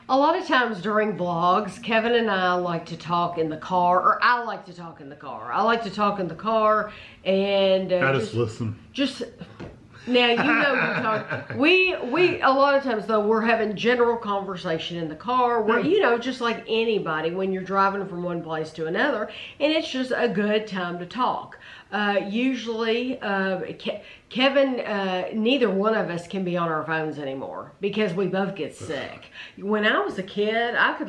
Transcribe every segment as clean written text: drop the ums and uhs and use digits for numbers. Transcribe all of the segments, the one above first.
A lot of times during vlogs, Kevin and I like to talk in the car, or I like to talk in the car. I like to talk in the car and I just listen. Now, you know, you talk. We a lot of times though, we're having general conversation in the car. Where you know, just like anybody, when you're driving from one place to another, and it's just a good time to talk. Usually, Kevin, neither one of us can be on our phones anymore because we both get sick. When I was a kid, I could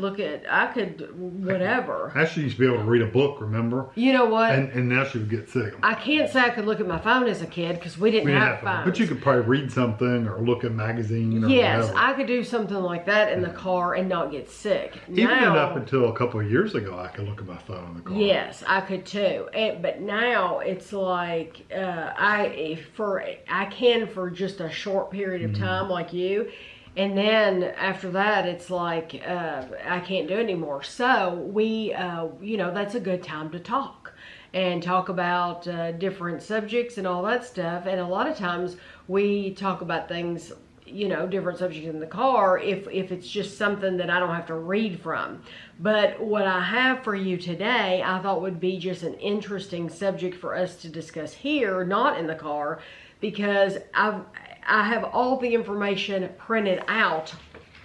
whatever. I actually used to be able to read a book, remember? You know what? And now she would get sick. I can't say I could look at my phone as a kid because we didn't have phones. But you could probably read something or look at a magazine or yes, whatever. I could do something like that in the car and not get sick. Even now, up until a couple of years ago, I could look at my phone in the car. Yes, I could too. But now it's like I can for just a short period of time, like you. And then after that, it's like I can't do it anymore. So we, you know, that's a good time to talk and talk about different subjects and all that stuff. And a lot of times we talk about things, you know, different subjects in the car if it's just something that I don't have to read from. But what I have for you today, I thought would be just an interesting subject for us to discuss here, not in the car, because I have all the information printed out.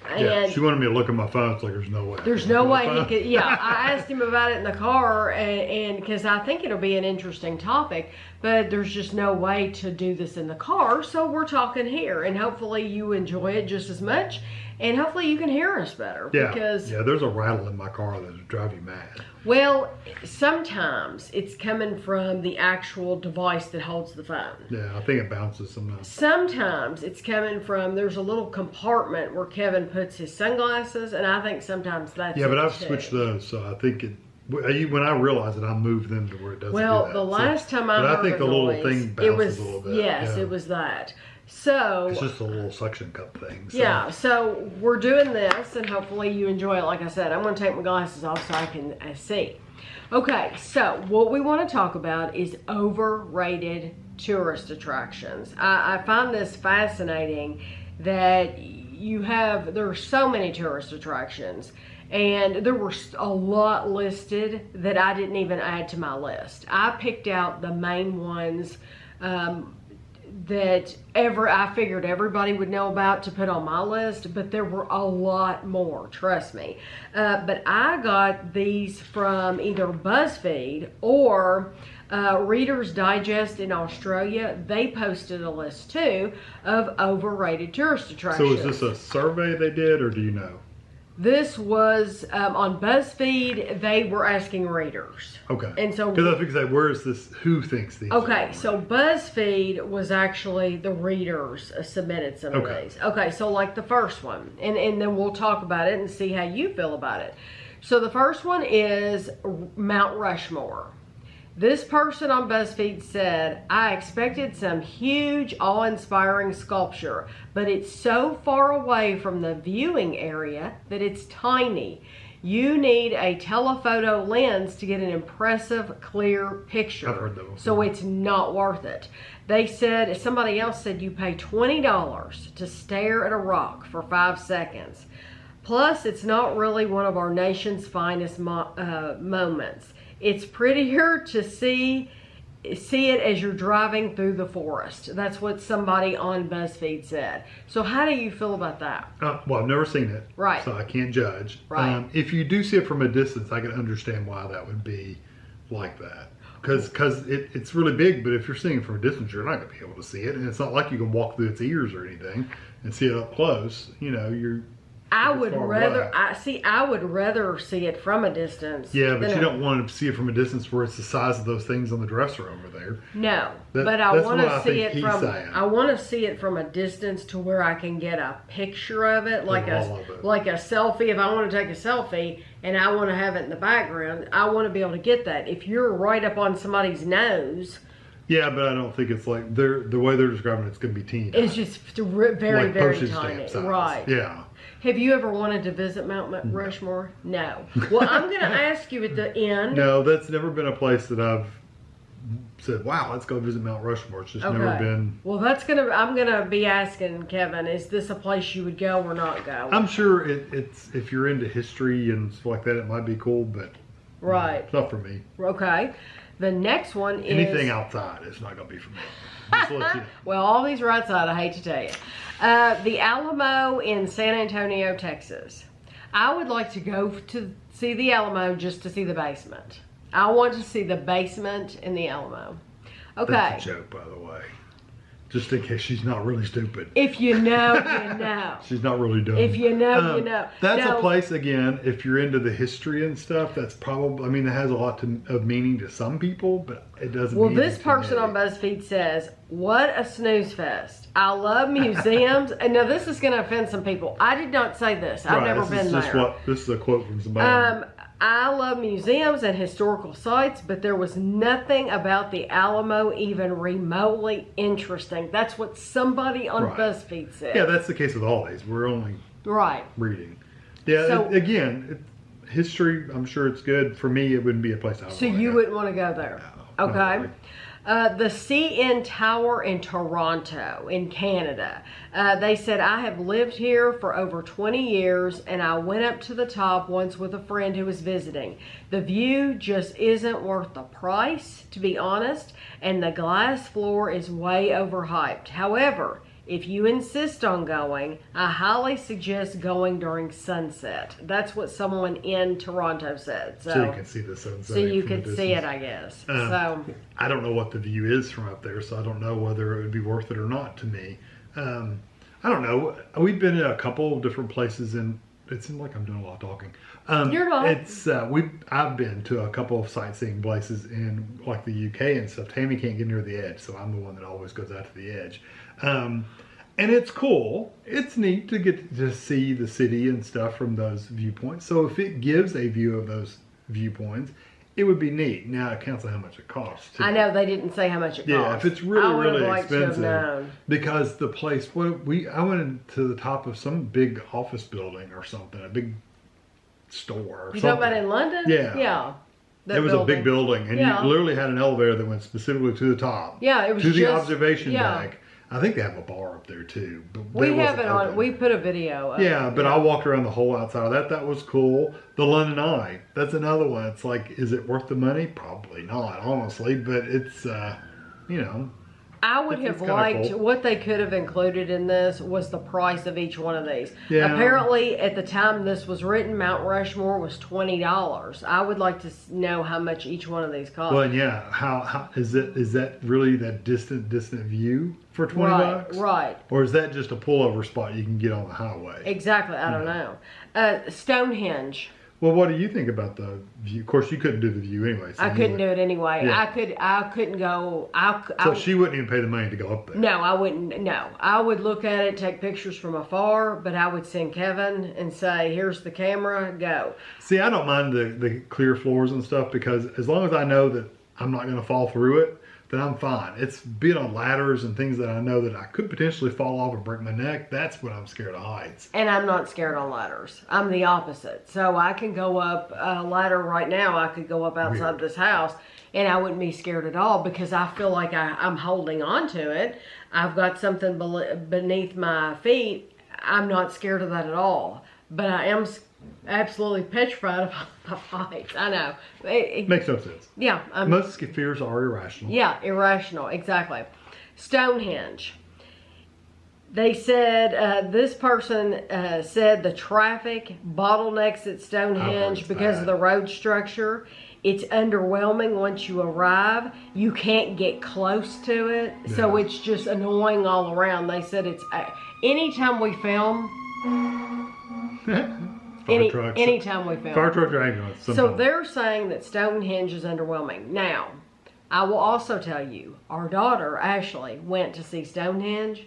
Yeah, And she wanted me to look at my phone. It's like, there's no way. there's no way he could. Yeah, I asked him about it in the car, and because I think it'll be an interesting topic, but there's just no way to do this in the car. So we're talking here, and hopefully you enjoy it just as much, and hopefully you can hear us better. Yeah, because there's a rattle in my car that'll drive you mad. well, sometimes it's coming from the actual device that holds the phone. Yeah, I think it bounces sometimes. Sometimes it's coming from, there's a little compartment where Kevin puts his sunglasses, and I think sometimes that's Yeah, but it I've too. switched those, so I think it. When I realize it, I move them to where it doesn't. Well, do that. the last time I heard I think a the little noise, thing it was, bounces a little bit. yes, yeah. it was that. So It's just a little suction cup thing. So. yeah, so we're doing this, and hopefully you enjoy it. Like I said, I'm going to take my glasses off so I can see. Okay, so what we want to talk about is overrated tourist attractions. I find this fascinating that there's so many tourist attractions, and there were a lot listed that I didn't even add to my list. I picked out the main ones that I figured everybody would know about to put on my list, but there were a lot more, trust me. But I got these from either BuzzFeed or Reader's Digest in Australia. They posted a list too of overrated tourist attractions. So is this a survey they did, or do you know? This was on BuzzFeed. They were asking readers. Okay. And so, because I was going to say, where is this? Who thinks these? Okay, so BuzzFeed was actually the readers submitted some of these. Okay, so like the first one, and then we'll talk about it and see how you feel about it. So the first one is Mount Rushmore. This person on BuzzFeed said, I expected some huge, awe-inspiring sculpture, but it's so far away from the viewing area that it's tiny. You need a telephoto lens to get an impressive, clear picture. I've heard that before. So it's not worth it. They said, somebody else said, you pay $20 to stare at a rock for 5 seconds. Plus, it's not really one of our nation's finest moments. It's prettier to see it as you're driving through the forest. That's what somebody on BuzzFeed said. So how do you feel about that? Well, I've never seen it. Right. So I can't judge. Right. If you do see it from a distance, I can understand why that would be like that. Because it's really big, but if you're seeing it from a distance, you're not going to be able to see it. And it's not like you can walk through its ears or anything and see it up close. You know, I would rather see it from a distance. Yeah, but you don't want to see it from a distance where it's the size of those things on the dresser over there. No, but I want to see it from. I want to see it from a distance to where I can get a picture of it, like a selfie. If I want to take a selfie and I want to have it in the background, I want to be able to get that. If you're right up on somebody's nose. Yeah, but I don't think it's like the way they're describing it's going to be teeny tiny. It's just very, like very tiny. Right. Yeah. Have you ever wanted to visit Mount Rushmore? No. Well, I'm going to ask you at the end. No, that's never been a place that I've said, "Wow, let's go visit Mount Rushmore." It's just never been. Well, I'm gonna be asking Kevin, is this a place you would go or not go? I'm sure it's if you're into history and stuff like that, it might be cool, but it's not for me. Okay. The next one is anything outside. It's not gonna be for me. Just to let you know. Well, all these are outside. I hate to tell you. The Alamo in San Antonio, Texas. I would like to go to see the Alamo just to see the basement. I want to see the basement in the Alamo. Okay. That's a joke, by the way. Just in case she's not really stupid. If you know, you know. She's not really dumb. If you know, you know. That's a place, again, if you're into the history and stuff, that's probably, I mean, it has a lot of meaning to some people, but it doesn't Well, mean this person on BuzzFeed says, what a snooze fest. I love museums. And now this is going to offend some people. I did not say this. I've never been there. This is a quote from somebody. I love museums and historical sites, but there was nothing about the Alamo even remotely interesting. That's what somebody on BuzzFeed said. Yeah, that's the case with all these. We're only reading. Yeah, So, history, I'm sure it's good. For me, it wouldn't be a place I would So you wouldn't want to go there? No, okay. Really. The CN Tower in Toronto, in Canada. They said, I have lived here for over 20 years and I went up to the top once with a friend who was visiting. The view just isn't worth the price, to be honest, and the glass floor is way overhyped. However, if you insist on going, I highly suggest going during sunset. That's what someone in Toronto said. So you can see the sunset. So you could see it, I guess. So I don't know what the view is from up there, so I don't know whether it would be worth it or not to me. I don't know. We've been in a couple of different places, and it seems like I'm doing a lot of talking. You're not. I've been to a couple of sightseeing places in like the UK and stuff. Tammy can't get near the edge, so I'm the one that always goes out to the edge. And it's cool. It's neat to get to see the city and stuff from those viewpoints. So if it gives a view of those viewpoints, it would be neat. Now it counts on how much it costs, too. I know they didn't say how much it costs. Yeah, if it's really expensive. To have known. Because the place, I went to the top of some big office building or something, a big store or something. You talking about in London? Yeah. Yeah. It was a big building, and you literally had an elevator that went specifically to the top. Yeah, it was to the observation deck. I think they have a bar up there too. But we have it on. We put a video. But I walked around the whole outside of that. That was cool. The London Eye. That's another one. It's like, is it worth the money? Probably not, honestly. But it's, I would have liked, what they could have included in this was the price of each one of these. Yeah. Apparently, at the time this was written, Mount Rushmore was $20. I would like to know how much each one of these cost. Well, yeah. How is that really that distant view for $20? Right. Or is that just a pullover spot you can get on the highway? Exactly. I don't know. Stonehenge. Well, what do you think about the view? Of course, you couldn't do the view anyway. So I couldn't do it anyway. Yeah. I couldn't go. So she wouldn't even pay the money to go up there? No, I wouldn't. No. I would look at it, take pictures from afar, but I would send Kevin and say, here's the camera, go. See, I don't mind the clear floors and stuff because as long as I know that I'm not going to fall through it, then I'm fine. It's being on ladders and things that I know that I could potentially fall off and break my neck. That's when I'm scared of heights. And I'm not scared on ladders. I'm the opposite. So I can go up a ladder right now. I could go up outside this house and I wouldn't be scared at all because I feel like I'm holding on to it. I've got something beneath my feet. I'm not scared of that at all. But I am absolutely petrified of heights. I know. It makes no sense. Yeah. Most fears are irrational. Yeah, irrational. Exactly. Stonehenge. They said, this person said the traffic bottlenecks at Stonehenge because of the road structure. It's underwhelming once you arrive. You can't get close to it. Yeah. So it's just annoying all around. They said it's, anytime we film, anytime we film. Fire trucks or ambulance. So they're saying that Stonehenge is underwhelming. Now, I will also tell you, our daughter, Ashley, went to see Stonehenge,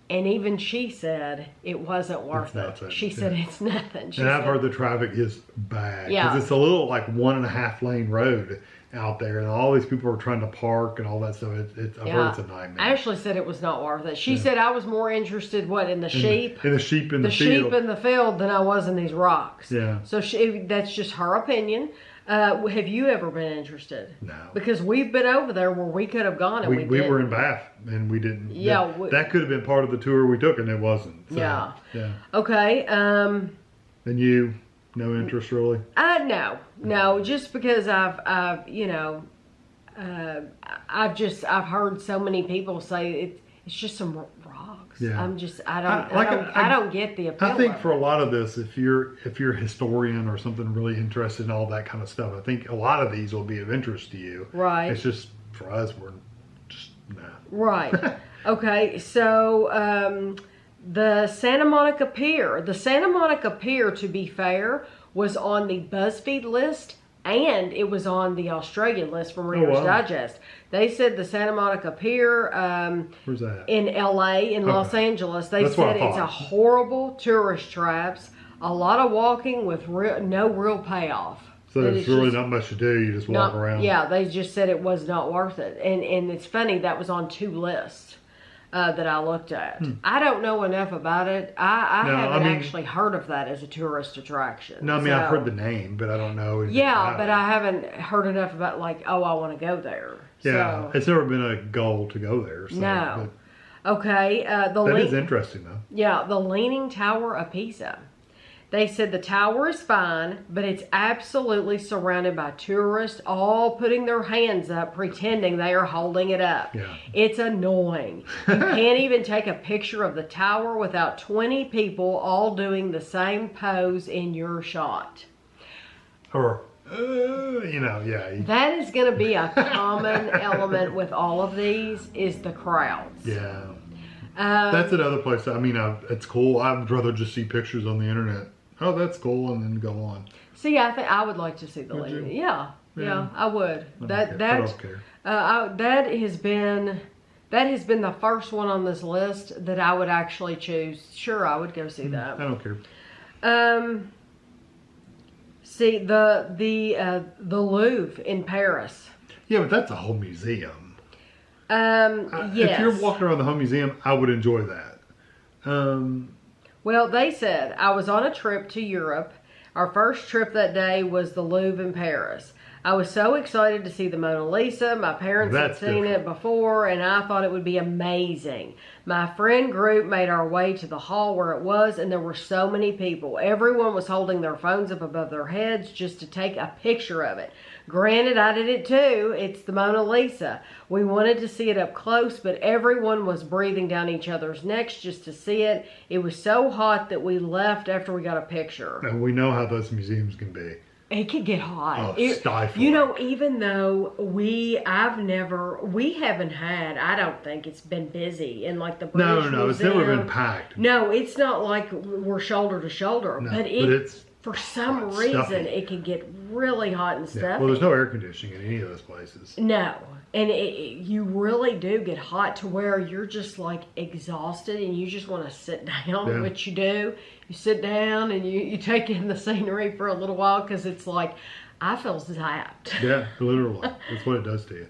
and even she said it wasn't worth it. She said it's nothing. I've heard the traffic is bad. Because it's a little like 1.5 lane road out there, and all these people are trying to park and all that stuff. I've heard it's a nightmare. Ashley said it was not worth it. She said I was more interested, in the sheep? In the sheep in the field. The sheep in the field than I was in these rocks. Yeah. So that's just her opinion. Have you ever been interested? No. Because we've been over there where we could have gone and we We didn't. were in Bath and we didn't. Yeah. That could have been part of the tour we took and it wasn't. So, Yeah. Yeah. Okay. And you, no interest really? No, just because I've I've heard so many people say it's just some rocks. Yeah. I don't get the appeal. I think of for it. a lot of this, if you're a historian or something really interested in all that kind of stuff, I think a lot of these will be of interest to you. Right. It's just for us, we're just nah. Right. Okay. So the Santa Monica Pier. The Santa Monica Pier, to be fair, was on the BuzzFeed list and it was on the Australian list from Reader's Digest. They said the Santa Monica Pier Where's that? in LA, in Los Angeles. They said it's a horrible tourist traps, a lot of walking with no real payoff. So there's really not much to do. You just walk around. Yeah, they just said it was not worth it. And it's funny, that was on 2 lists that I looked at. I don't know enough about it. I haven't actually heard of that as a tourist attraction. No, I mean, I've heard the name, but I don't know anything about but it. I haven't heard enough about like, I want to go there. Yeah, So, it's never been a goal to go there. So, no. Okay. That is interesting, though. Yeah, the Leaning Tower of Pisa. They said the tower is fine, but it's absolutely surrounded by tourists, all putting their hands up, pretending they are holding it up. Yeah. It's annoying. You can't even take a picture of the tower without 20 people all doing the same pose in your shot. Or, yeah. That is going to be a common element with all of these, is the crowds. Yeah. That's another place. I mean, it's cool. I'd rather just see pictures on the internet. Oh, that's cool, and then go on. See, I think I would like to see the Would Leaning. you? Yeah, I would. I don't care. That has been the first one on this list that I would actually choose. Sure, I would go see that. I don't care. See the Louvre in Paris. Yeah, but that's a whole museum. Yes. If you're walking around the whole museum, I would enjoy that. Well, they said, I was on a trip to Europe. Our first trip that day was the Louvre in Paris. I was so excited to see the Mona Lisa. My parents had seen it before, and I thought it would be amazing. My friend group made our way to the hall where it was, and there were so many people. Everyone was holding their phones up above their heads just to take a picture of it. Granted, I did it too. It's the Mona Lisa. We wanted to see it up close, but everyone was breathing down each other's necks just to see it. It was so hot that we left after we got a picture. And we know how those museums can be. It could get hot. Oh, stifling. You know, even though we haven't had, I don't think it's been busy in like the British No, it's Museum. never been packed. No, it's not like we're shoulder to shoulder, No, but it's for some hot, reason stuffy. it can get really hot and stuffy. Yeah. Well, there's no air conditioning in any of those places. No, and you really do get hot to where you're just like exhausted and you just want to sit down. Yeah. What you do, you sit down and you take in the scenery for a little while because it's like, I feel zapped. Yeah, literally. That's what it does to you.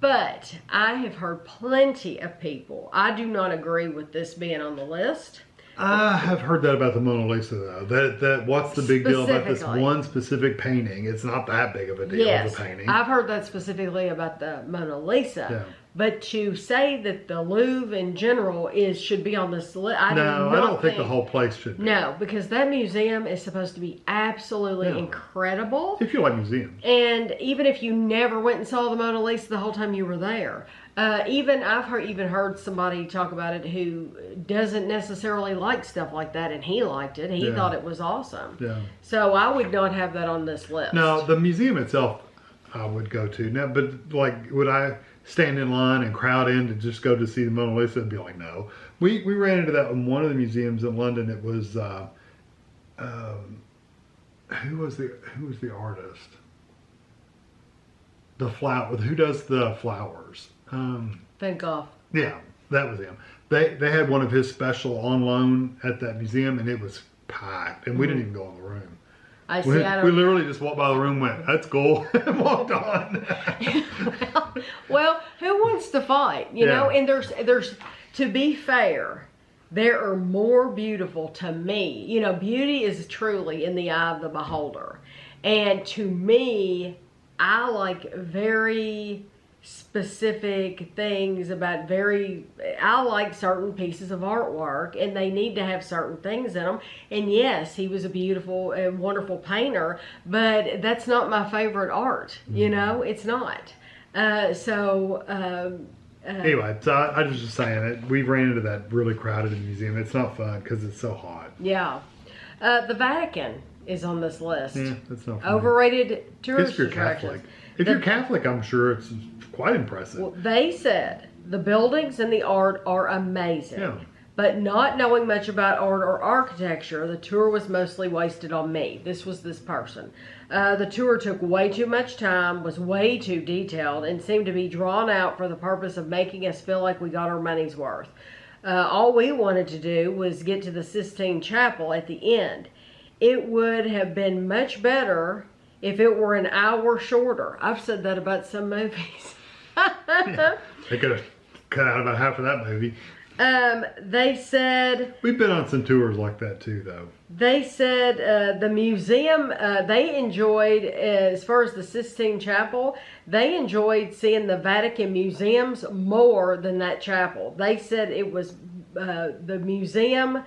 But I have heard plenty of people. I do not agree with this being on the list. I have heard that about the Mona Lisa, though. That what's the big deal about this one specific painting? It's not that big of a deal, Yes, the painting. I've heard that specifically about the Mona Lisa. Yeah. But to say that the Louvre in general should be on this list, I don't think the whole place should be. No, because that museum is supposed to be absolutely incredible. If you like museums. And even if you never went and saw the Mona Lisa the whole time you were there, I've heard somebody talk about it who doesn't necessarily like stuff like that, and he liked it. He thought it was awesome. Yeah. So I would not have that on this list. No, the museum itself I would go to. Now, but like, would I stand in line and crowd in to just go to see the Mona Lisa and be like, no. We ran into that in one of the museums in London. It was who was the artist? Who does the flowers? Van Gogh. Yeah, that was him. They had one of his special on loan at that museum, and it was packed, and we didn't even go in the room. We literally just walked by the room, went, that's cool, and walked on. well, who wants to fight? You know, and there's to be fair, there are more beautiful to me. You know, beauty is truly in the eye of the beholder. And to me, I like very specific things about I like certain pieces of artwork, and they need to have certain things in them. And yes, he was a beautiful and wonderful painter, but that's not my favorite art. You know, it's not. Anyway, so I was just saying that we ran into that really crowded museum. It's not fun because it's so hot. Yeah. The Vatican is on this list. Yeah, that's not fun. Overrated tourist If you're attractions. Catholic. If you're Catholic, I'm sure it's quite impressive. Well, they said the buildings and the art are amazing. Yeah. But not knowing much about art or architecture, the tour was mostly wasted on me. This was this person. The tour took way too much time, was way too detailed, and seemed to be drawn out for the purpose of making us feel like we got our money's worth. All we wanted to do was get to the Sistine Chapel at the end. It would have been much better if it were an hour shorter. I've said that about some movies. Yeah. They could have cut out about half of that movie. They said... We've been on some tours like that too, though. They said the museum, they enjoyed, as far as the Sistine Chapel, they enjoyed seeing the Vatican museums more than that chapel. They said it was, the museum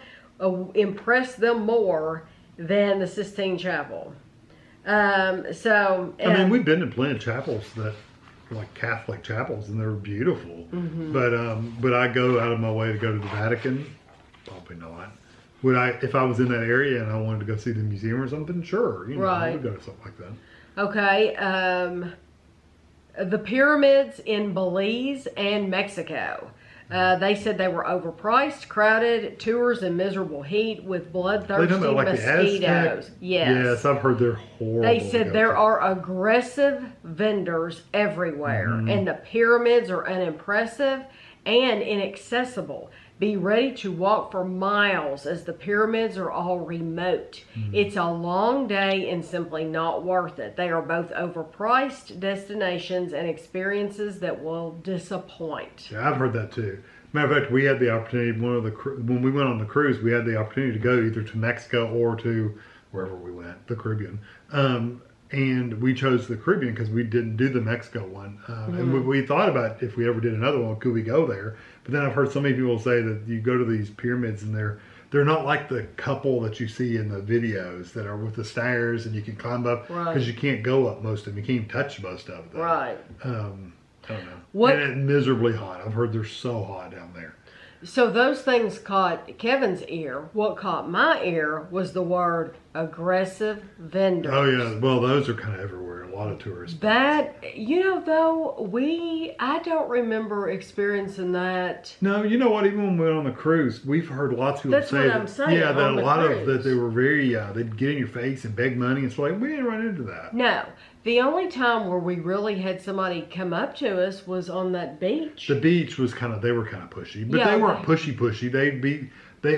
impressed them more than the Sistine Chapel. I mean, we've been to plenty of chapels that like Catholic chapels, and they're beautiful. But I go out of my way to go to the Vatican? Probably not. Would I, if I was in that area and I wanted to go see the museum or something? Sure, you know, I would go to something like that. Okay. The pyramids in Belize and Mexico. They said they were overpriced, crowded, tours in miserable heat with bloodthirsty mosquitoes. Yes, I've heard they're horrible. They said there are aggressive vendors everywhere, and the pyramids are unimpressive and inaccessible. Be ready to walk for miles as the pyramids are all remote. It's a long day and simply not worth it. They are both overpriced destinations and experiences that will disappoint. Yeah, I've heard that too. Matter of fact, we had the opportunity, when we went on the cruise, we had the opportunity to go either to Mexico or to wherever we went, the Caribbean. And we chose the Caribbean because we didn't do the Mexico one. And we thought about if we ever did another one, could we go there? But then I've heard so many people say that you go to these pyramids and they're not like the couple that you see in the videos that are with the stairs and you can climb up because you can't go up most of them. You can't even touch most of them. Right. I don't know. And it's miserably hot. I've heard they're so hot down there. So those things caught Kevin's ear. What caught my ear was the word aggressive vendors. Oh yeah, well those are kind of everywhere. A lot of tourists. That, you know, though, I don't remember experiencing that. No, you know what? Even when we went on the cruise, we've heard lots of people That's say what I'm saying, yeah, that on a the lot cruise. of that they were very they'd get in your face and beg money. It's like we didn't run into that. No. The only time where we really had somebody come up to us was on that beach. The beach was they were kind of pushy, but they weren't pushy.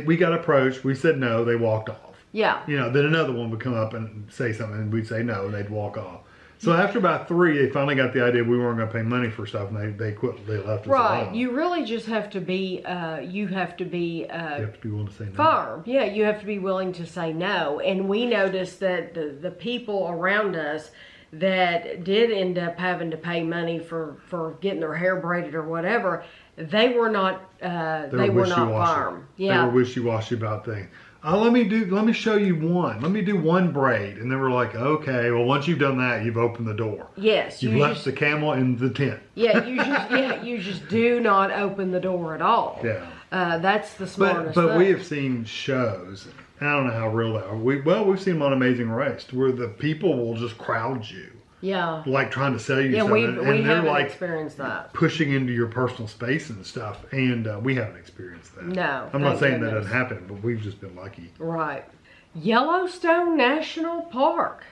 We got approached. We said no. They walked off. Yeah. You know, then another one would come up and say something, and we'd say no, and they'd walk off. So after about 3, they finally got the idea we weren't going to pay money for stuff, and they quit. They left us alone. You really just have to be. You have to be willing to say no. Firm. Yeah, you have to be willing to say no. And we noticed that the people around us that did end up having to pay money for getting their hair braided or whatever, they were not. They were not firm. Yeah, they were wishy-washy about things. Let me show you one. Let me do one braid. And then we're like, okay, well, once you've done that, you've opened the door. Yes. You've left the camel in the tent. Yeah, you just do not open the door at all. Yeah. That's the smartest thing. But we have seen shows, I don't know how real they are. We've seen them on Amazing Race, where the people will just crowd you. Yeah. Like trying to sell you something. We haven't experienced that. Pushing into your personal space and stuff. And we haven't experienced that. No. I'm not saying that doesn't happen, but we've just been lucky. Right. Yellowstone National Park.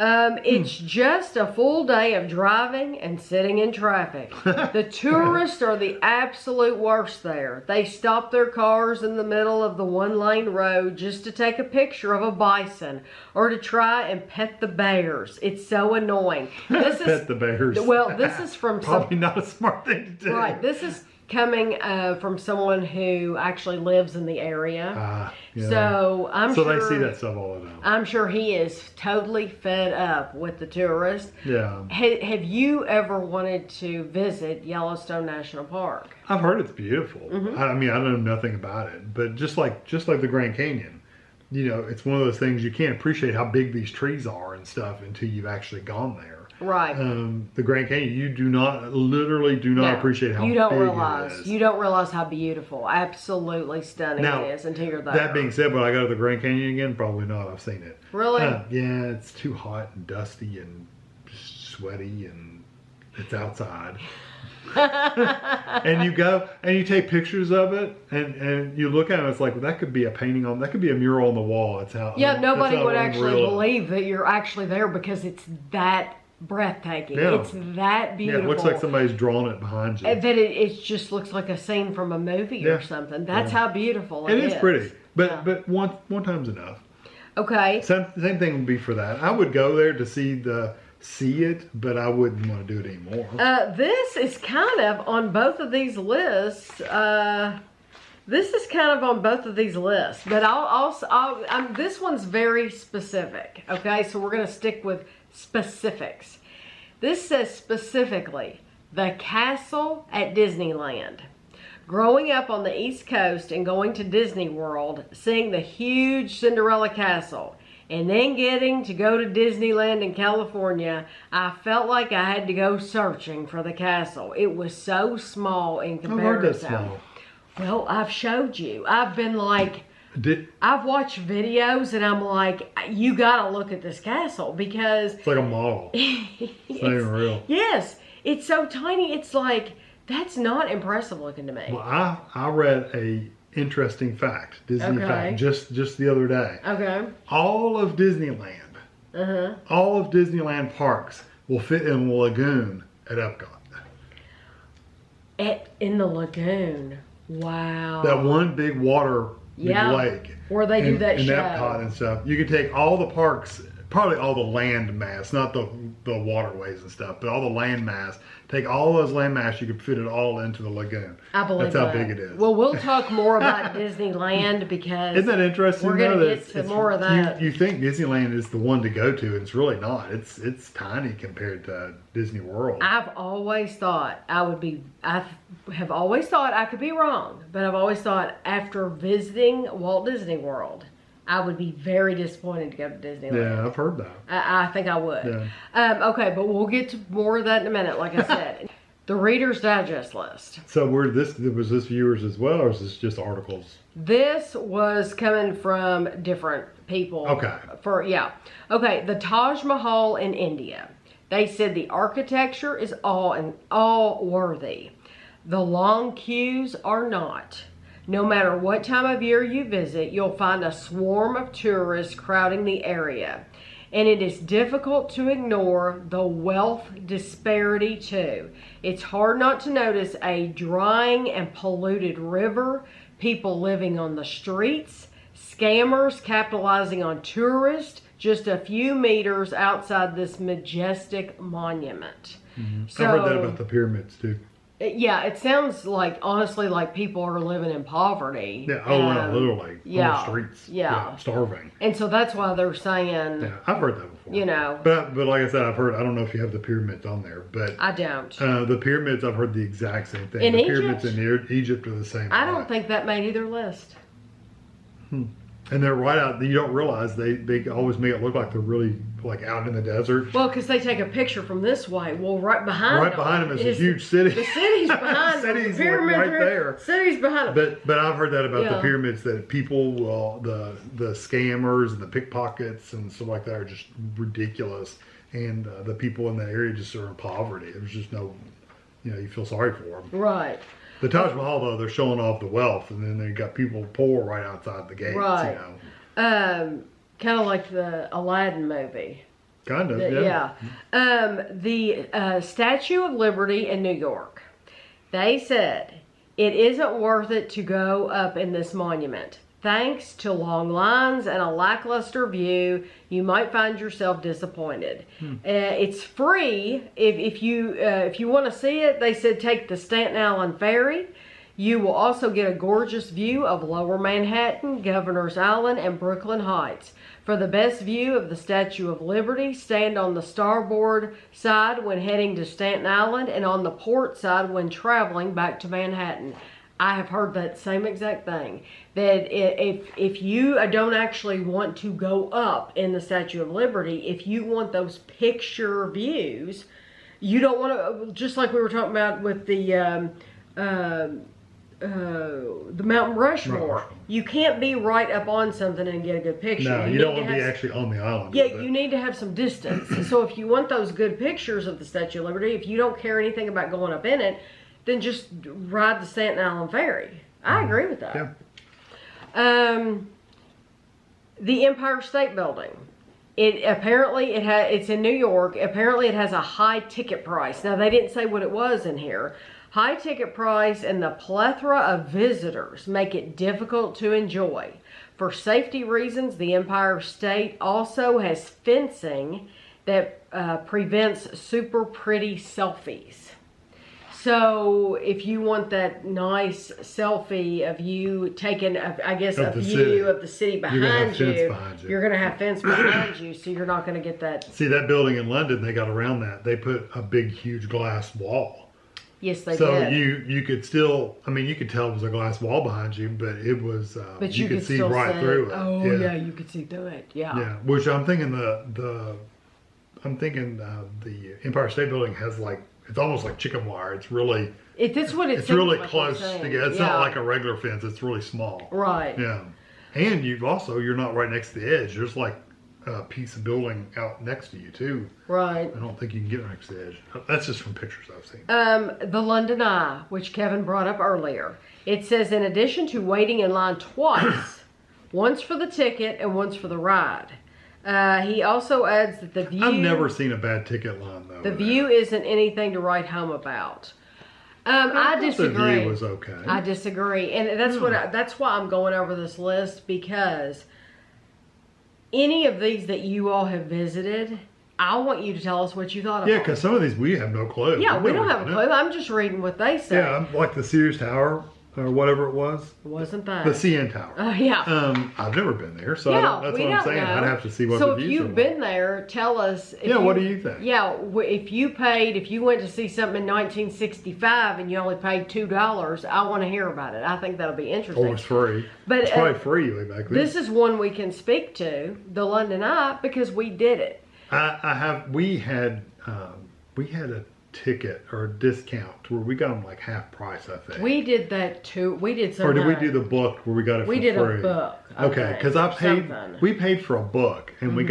It's just a full day of driving and sitting in traffic. The tourists are the absolute worst there. They stop their cars in the middle of the one-lane road just to take a picture of a bison or to try and pet the bears. It's so annoying. Pet the bears. Well, this is from probably not a smart thing to do. Right. This is coming from someone who actually lives in the area. Yeah. So I'm so sure they see that stuff all the time. I'm sure he is totally fed up with the tourists. Yeah. Have you ever wanted to visit Yellowstone National Park? I've heard it's beautiful. I mean, I know nothing about it, but just like the Grand Canyon, you know, it's one of those things you can't appreciate how big these trees are and stuff until you've actually gone there. Right. The Grand Canyon, you literally do not appreciate how big it is. You don't realize how beautiful, absolutely stunning Now, it is until you're there. That being said, would I go to the Grand Canyon again? Probably not. I've seen it. Really? Yeah, it's too hot and dusty and sweaty, and it's outside. And you go and you take pictures of it, and you look at it. It's like, well, that could be a painting on. That could be a mural on the wall. It's how. Yeah, nobody would actually believe that you're actually there because it's that breathtaking. Yeah. It's that beautiful. Yeah, it looks like somebody's drawn it behind you. That it just looks like a scene from a movie or something. That's how beautiful it is. It is pretty, but one time's enough. Okay. Same thing would be for that. I would go there to see it, but I wouldn't want to do it anymore. This is kind of on both of these lists. But this one's very specific. Okay, so we're going to stick with specifics. This says specifically the castle at Disneyland. Growing up on the East Coast and going to Disney World, seeing the huge Cinderella castle, and then getting to go to Disneyland in California, I felt like I had to go searching for the castle. It was so small in comparison. How hard that's small? Well, I've showed you. I've been like, I've watched videos and I'm like, you gotta look at this castle because it's like a model. It's not even real. Yes, it's so tiny. It's like, that's not impressive looking to me. Well, I read a interesting fact, Disney fact, just the other day. Okay. All of Disneyland, all of Disneyland parks will fit in the lagoon at Epcot. In the lagoon. Wow. That one big water lake. Where they do that show. In Epcot and stuff. You can take all the parks, probably all the land mass, not the waterways and stuff, but all the land mass. Take all those land mass, you can fit it all into the lagoon. I believe that's how big it is. Well, we'll talk more about Disneyland because isn't that interesting? We're going to get to more of that. You think Disneyland is the one to go to, and it's really not. It's tiny compared to Disney World. I've always thought I have always thought I could be wrong, but I've always thought after visiting Walt Disney World, I would be very disappointed to go to Disneyland. Yeah, I've heard that. I think I would. Yeah. Okay, but we'll get to more of that in a minute, like I said. The Reader's Digest list. So was this viewers as well, or is this just articles? This was coming from different people. Okay. Okay, the Taj Mahal in India. They said the architecture is all worthy. The long queues are not. No matter what time of year you visit, you'll find a swarm of tourists crowding the area. And it is difficult to ignore the wealth disparity too. It's hard not to notice a drying and polluted river, people living on the streets, scammers capitalizing on tourists just a few meters outside this majestic monument. So, I've heard that about the pyramids too. Yeah, it sounds like, honestly, like people are living in poverty. Yeah, literally on the streets. Yeah, starving. And so that's why they're saying. Yeah, I've heard that before. You know, but like I said, I don't know if you have the pyramids on there, but I don't. The pyramids, I've heard the exact same thing. In the Egypt? Pyramids in Egypt are the same. I don't think that made either list. And they're right out. You don't realize they always make it look like they're really like out in the desert. Well, because they take a picture from this way. Well, right behind them is a huge city. The city's behind them. City's The pyramids right there. City's behind them. But I've heard that about the pyramids, that people, the scammers and the pickpockets and stuff like that are just ridiculous, and the people in that area just are in poverty. There's just no, you feel sorry for them. Right. The Taj Mahal, though, they're showing off the wealth, and then they got people poor right outside the gates. Right. Kind of like the Aladdin movie. Kind of, yeah. The Statue of Liberty in New York. They said, it isn't worth it to go up in this monument. Thanks to long lines and a lackluster view, you might find yourself disappointed. It's free if you want to see it. They said take the Staten Island Ferry. You will also get a gorgeous view of Lower Manhattan, Governor's Island, and Brooklyn Heights. For the best view of the Statue of Liberty, stand on the starboard side when heading to Staten Island and on the port side when traveling back to Manhattan. I have heard that same exact thing. That if you don't actually want to go up in the Statue of Liberty, if you want those picture views, you don't want to, just like we were talking about with the Mount Rushmore. You can't be right up on something and get a good picture. No, you don't want to be actually on the island. Yeah, you need to have some distance. So if you want those good pictures of the Statue of Liberty, if you don't care anything about going up in it, then just ride the Staten Island Ferry. I agree with that. Yeah. The Empire State Building. It's in New York. Apparently it has a high ticket price. Now they didn't say what it was in here. High ticket price and the plethora of visitors make it difficult to enjoy. For safety reasons, the Empire State also has fencing that prevents super pretty selfies. So if you want that nice selfie of you taking, I guess, a view of the city behind you, you're going to have fence behind you, so you're not going to get that. See, that building in London, they got around that. They put a big, huge glass wall. Yes, they did. So you could still, I mean, you could tell it was a glass wall behind you, but it was, but you could see right through it. Oh, yeah, you could see through it. Yeah. Yeah, which I'm thinking the Empire State Building has like, it's almost like chicken wire. It's really, that's what it's really like close together. It's not like a regular fence. It's really small. Right. Yeah. And you're not right next to the edge. There's like a piece of building out next to you too. Right. I don't think you can get next to the edge. That's just from pictures I've seen. The London Eye, which Kevin brought up earlier. It says in addition to waiting in line twice, once for the ticket and once for the ride. He also adds that the view... I've never seen a bad ticket line, though. The view isn't anything to write home about. I disagree. The view was okay. I disagree. And that's why I'm going over this list, because any of these that you all have visited, I want you to tell us what you thought of. Yeah, because some of these we have no clue. Yeah, we don't have a clue. I'm just reading what they say. Yeah, like the Sears Tower. Or whatever it was. Wasn't that? The CN Tower. Yeah. I've never been there, so that's what I'm saying. I'd have to see what the views are. So if you've been there, tell us. What do you think? Yeah, if you went to see something in 1965 and you only paid $2, I want to hear about it. I think that'll be interesting. Or it's free. But it's probably free way back then. This is one we can speak to, the London Eye, because we did it. We had a ticket or a discount where we got them like half price, I think. We did that too. We did something. Or did we do the book where we got it for free? We did a book. Okay, because we paid for a book and you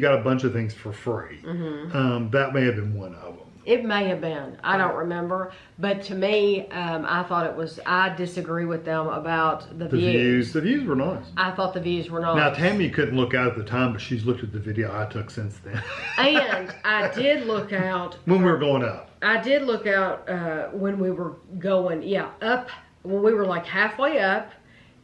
got a bunch of things for free. That may have been one of them. It may have been. I don't remember. But to me, I disagree with them about the views. The views were nice. I thought the views were nice. Now, Tammy couldn't look out at the time, but she's looked at the video I took since then. And I did look out. When we were going up. I did look out when we were going, up. When we were like halfway up.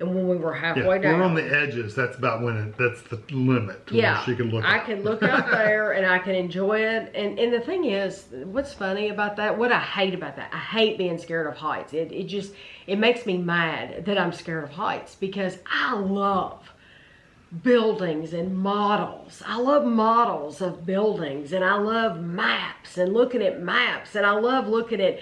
And when we were halfway down. We're on the edges. That's about that's the limit to where she can look I can look out there and I can enjoy it. And the thing is, what's funny about that, what I hate about that, I hate being scared of heights. It makes me mad that I'm scared of heights, because I love buildings and models. I love models of buildings, and I love maps and looking at maps, and I love looking at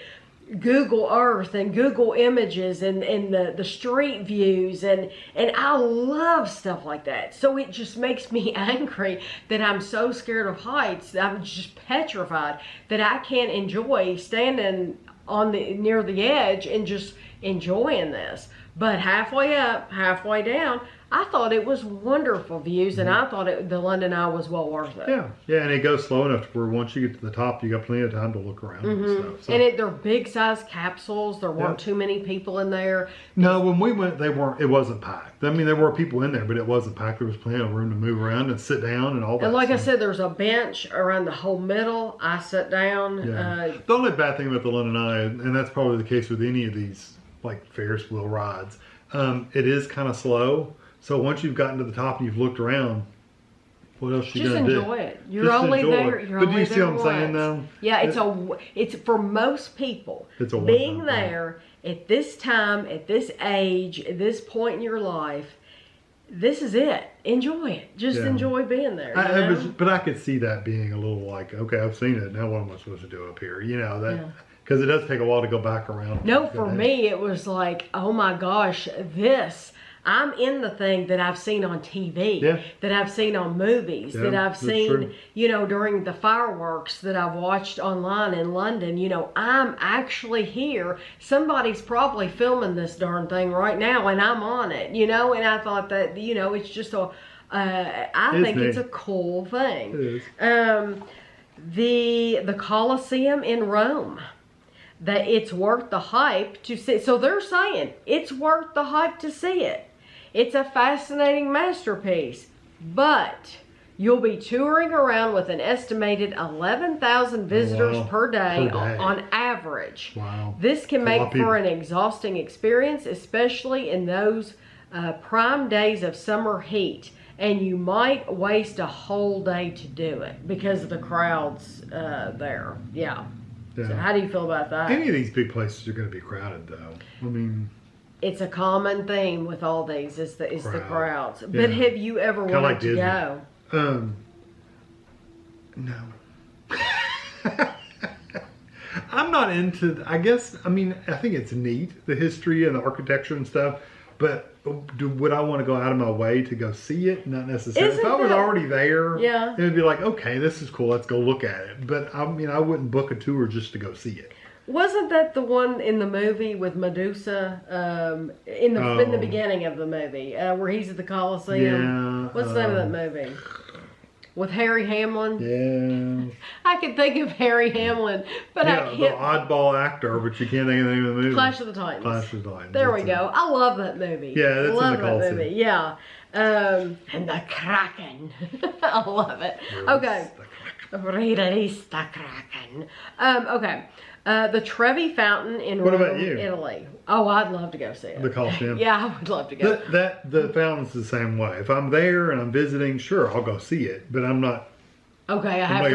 Google Earth and Google Images and the street views, and I love stuff like that. So it just makes me angry that I'm so scared of heights. I'm just petrified that I can't enjoy standing near the edge and just enjoying this. But halfway up, halfway down, I thought it was wonderful views, and I thought the London Eye was well worth it. Yeah, and it goes slow enough to where once you get to the top, you got plenty of time to look around and stuff. So. And they're big size capsules. There weren't too many people in there. No, when we went, it wasn't packed. I mean, there were people in there, but it wasn't packed. There was plenty of room to move around and sit down and all that. And like I said, there's a bench around the whole middle. I sat down. Yeah. The only bad thing about the London Eye, and that's probably the case with any of these like Ferris wheel rides, it is kind of slow. So once you've gotten to the top and you've looked around, what else you gonna do? Just enjoy it. You're only there. You're but do only you see there what I'm saying once. though? Yeah, it's for most people. It's a being one-time there at this time, at this age, at this point in your life. This is it. Enjoy it. Just enjoy being there. But I could see that being a little like, okay, I've seen it. Now what am I supposed to do up here? You know that because it does take a while to go back around. No, for me it was like, oh my gosh, this. I'm in the thing that I've seen on TV, that I've seen on movies, that I've seen, you know, during the fireworks that I've watched online in London. You know, I'm actually here. Somebody's probably filming this darn thing right now, and I'm on it, you know, and I thought that, you know, it's just I think it's a cool thing. It is. The Colosseum in Rome. That it's worth the hype to see. So they're saying it's worth the hype to see it. It's a fascinating masterpiece, but you'll be touring around with an estimated 11,000 visitors per day on average. Wow. This can make for an exhausting experience, especially in those prime days of summer heat. And you might waste a whole day to do it because of the crowds there. Yeah. So how do you feel about that? Any of these big places are going to be crowded, though. I mean, it's a common theme with all these is the crowds. But have you ever wanted to go? No. I'm not into. I guess. I mean, I think it's neat, the history and the architecture and stuff. But would I want to go out of my way to go see it? Not necessarily. If I was already there, it would be like, okay, this is cool. Let's go look at it. But I mean, I wouldn't book a tour just to go see it. Wasn't that the one in the movie with Medusa in the beginning of the movie where he's at the Colosseum? Yeah. What's the name of that movie? With Harry Hamlin? Yeah. I can think of Harry Hamlin, but I can't. The oddball actor, but you can't think of the name of the movie. Clash of the Titans. Clash of the Titans. There we go. I love that movie. Yeah, that's love in the that movie. Yeah. And the Kraken. I love it. Okay. Release the Kraken. Okay. The Trevi Fountain in Rome, Italy. Oh, I'd love to go see it. The Colosseum. Yeah, I would love to go. The fountain's the same way. If I'm there and I'm visiting, sure, I'll go see it. But I'm not. Okay, I have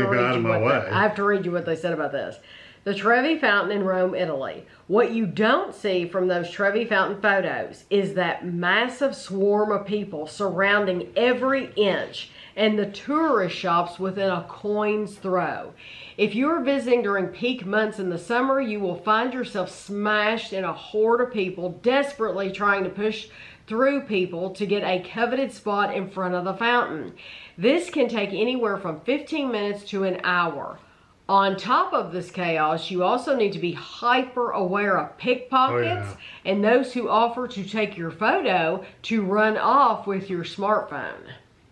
to read you what they said about this. The Trevi Fountain in Rome, Italy. What you don't see from those Trevi Fountain photos is that massive swarm of people surrounding every inch and the tourist shops within a coin's throw. If you are visiting during peak months in the summer, you will find yourself smashed in a horde of people desperately trying to push through people to get a coveted spot in front of the fountain. This can take anywhere from 15 minutes to an hour. On top of this chaos, you also need to be hyper aware of pickpockets and those who offer to take your photo to run off with your smartphone.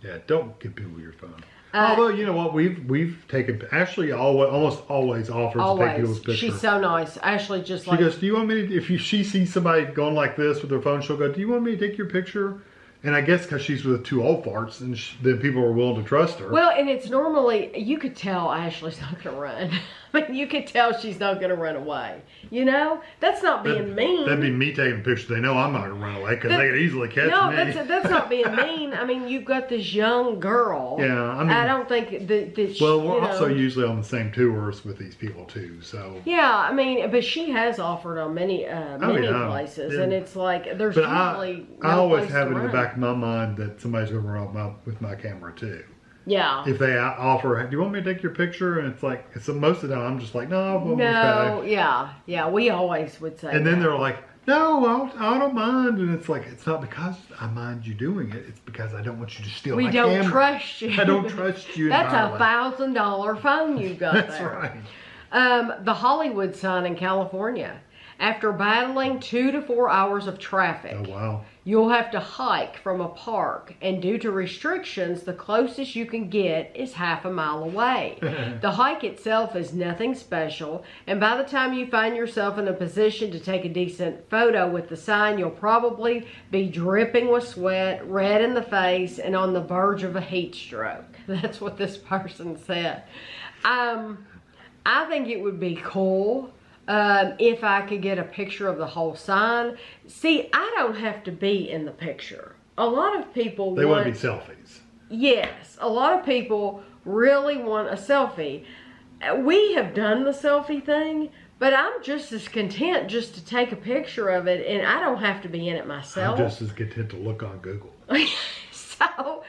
Yeah, don't give people your phone. Although, you know what, we've taken, Ashley almost always offers to take people's pictures. She's so nice. Ashley she goes, do you want me to, she sees somebody going like this with their phone, she'll go, do you want me to take your picture? And I guess because she's with two old farts, and then people are willing to trust her. Well, and it's normally, you could tell Ashley's not going to run. I mean, you could tell she's not going to run away. You know? That's not being mean. That'd be me taking a picture. They know I'm not going to run away because they could easily catch me. No, that's not being mean. I mean, you've got this young girl. Yeah, I mean. I don't think that well, we're also usually on the same tours with these people, too, so. Yeah, I mean, but she has offered on many places, and it's like, there's usually I always have it in the back of my mind that somebody's going to run with my camera, too. Yeah. If they offer, do you want me to take your picture? And it's like, most of the time I'm just like, no, okay. Yeah, we always would say and then they're like, no, I don't mind. And it's like, it's not because I mind you doing it. It's because I don't want you to steal my camera. We don't trust you. I don't trust you. That's a $1,000 phone you got there. That's right. The Hollywood sign in California. After battling 2 to 4 hours of traffic, you'll have to hike from a park, and due to restrictions, the closest you can get is half a mile away. The hike itself is nothing special, and by the time you find yourself in a position to take a decent photo with the sign, you'll probably be dripping with sweat, red in the face, and on the verge of a heat stroke. That's what this person said. I think it would be cool. If I could get a picture of the whole sign. See, I don't have to be in the picture. A lot of people They want to be selfies. Yes, a lot of people really want a selfie. We have done the selfie thing, but I'm just as content just to take a picture of it, and I don't have to be in it myself. I'm just as content to look on Google.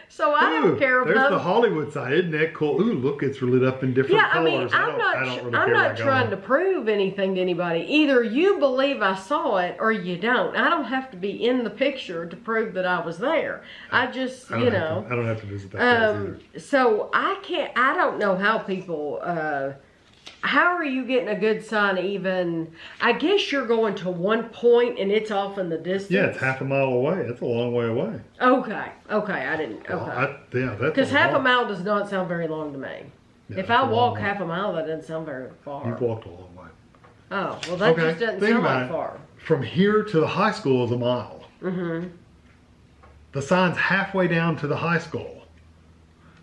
So I don't care if there's the Hollywood side. Isn't that cool? Ooh, look, it's lit up in different colors. I'm not trying to prove anything to anybody. Either you believe I saw it or you don't. I don't have to be in the picture to prove that I was there. I just, I don't have to visit that place either. So I don't know how people, how are you getting a good sign even? I guess you're going to one point and it's off in the distance. Yeah, it's half a mile away. That's a long way away. Okay, I didn't, okay. That's because half a mile does not sound very long to me. Yeah, if I walk half a mile, that doesn't sound very far. You've walked a long way. Oh, well that just doesn't sound like far. From here to the high school is a mile. Mm-hmm. The sign's halfway down to the high school.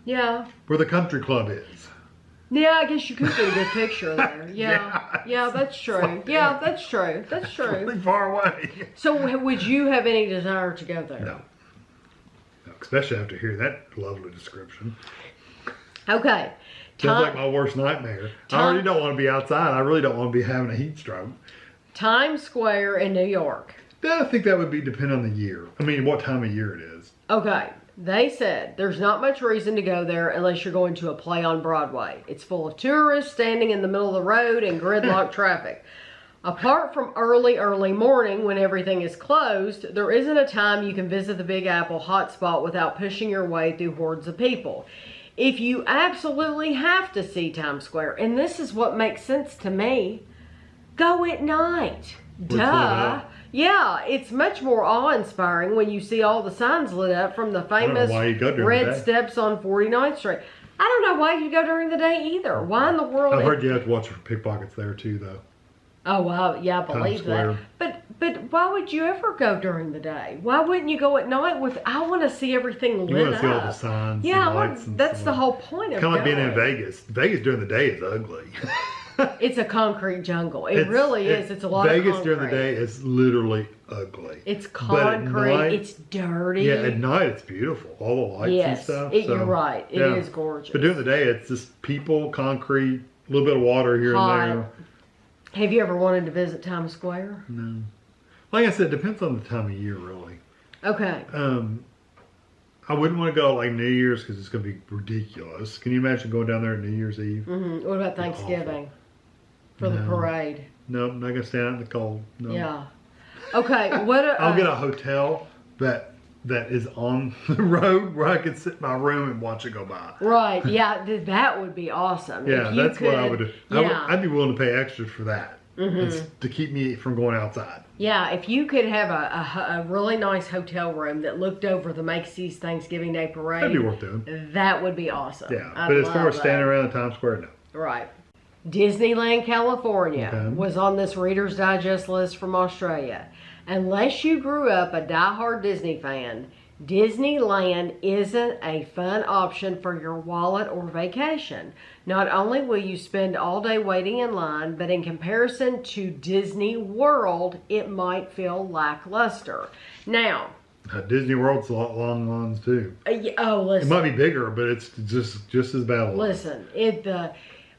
Yeah. Where the country club is. Yeah, I guess you could get a good picture there. Yeah, that's true. Yeah, that's true. That's true. Really far away. So would you have any desire to go there? No, especially after hearing that lovely description. Okay. Sounds like my worst nightmare. I already don't want to be outside. I really don't want to be having a heat stroke. Times Square in New York. I think that would be depend on the year. I mean, what time of year it is. Okay. They said there's not much reason to go there unless you're going to a play on Broadway. It's full of tourists standing in the middle of the road and gridlock traffic. Apart from early morning when everything is closed, there isn't a time you can visit the Big Apple hotspot without pushing your way through hordes of people. If you absolutely have to see Times Square, and this is what makes sense to me, go at night. Duh. Yeah, it's much more awe-inspiring when you see all the signs lit up from the famous red steps on 49th Street. I don't know why you go during the day either. Why in the world? I heard you have to watch for pickpockets there too, though. Oh, wow. Yeah, I believe that. But why would you ever go during the day? Why wouldn't you go at night I want to see everything lit up. You want to see all the signs and lights and that's stuff. The whole point of kind of like being in Vegas. Vegas during the day is ugly. It's a concrete jungle. It really is. It's a lot of concrete. Vegas during the day is literally ugly. It's concrete. Night, it's dirty. Yeah, at night it's beautiful. All the lights and stuff. You're right. It is gorgeous. But during the day it's just people, concrete, a little bit of water here and there. Have you ever wanted to visit Times Square? No. Like I said, it depends on the time of year, really. Okay. I wouldn't want to go like New Year's because it's going to be ridiculous. Can you imagine going down there on New Year's Eve? Mm-hmm. What about Thanksgiving? For the parade? No, I'm not going to stand out in the cold. No. Yeah. Okay. I'll get a hotel that is on the road where I can sit in my room and watch it go by. Right. Yeah, that would be awesome. Yeah, that's what I would do. I'd be willing to pay extra for that. Mm-hmm. To keep me from going outside. Yeah, if you could have a really nice hotel room that looked over the Macy's Thanksgiving Day Parade. That'd be worth doing. That would be awesome. Yeah, but as far as standing around the Times Square, no. Right. Disneyland, California was on this Reader's Digest list from Australia. Unless you grew up a diehard Disney fan, Disneyland isn't a fun option for your wallet or vacation. Not only will you spend all day waiting in line, but in comparison to Disney World, it might feel lackluster. Now, Disney World's a lot long lines too. Listen. It might be bigger, but it's just as bad. Listen,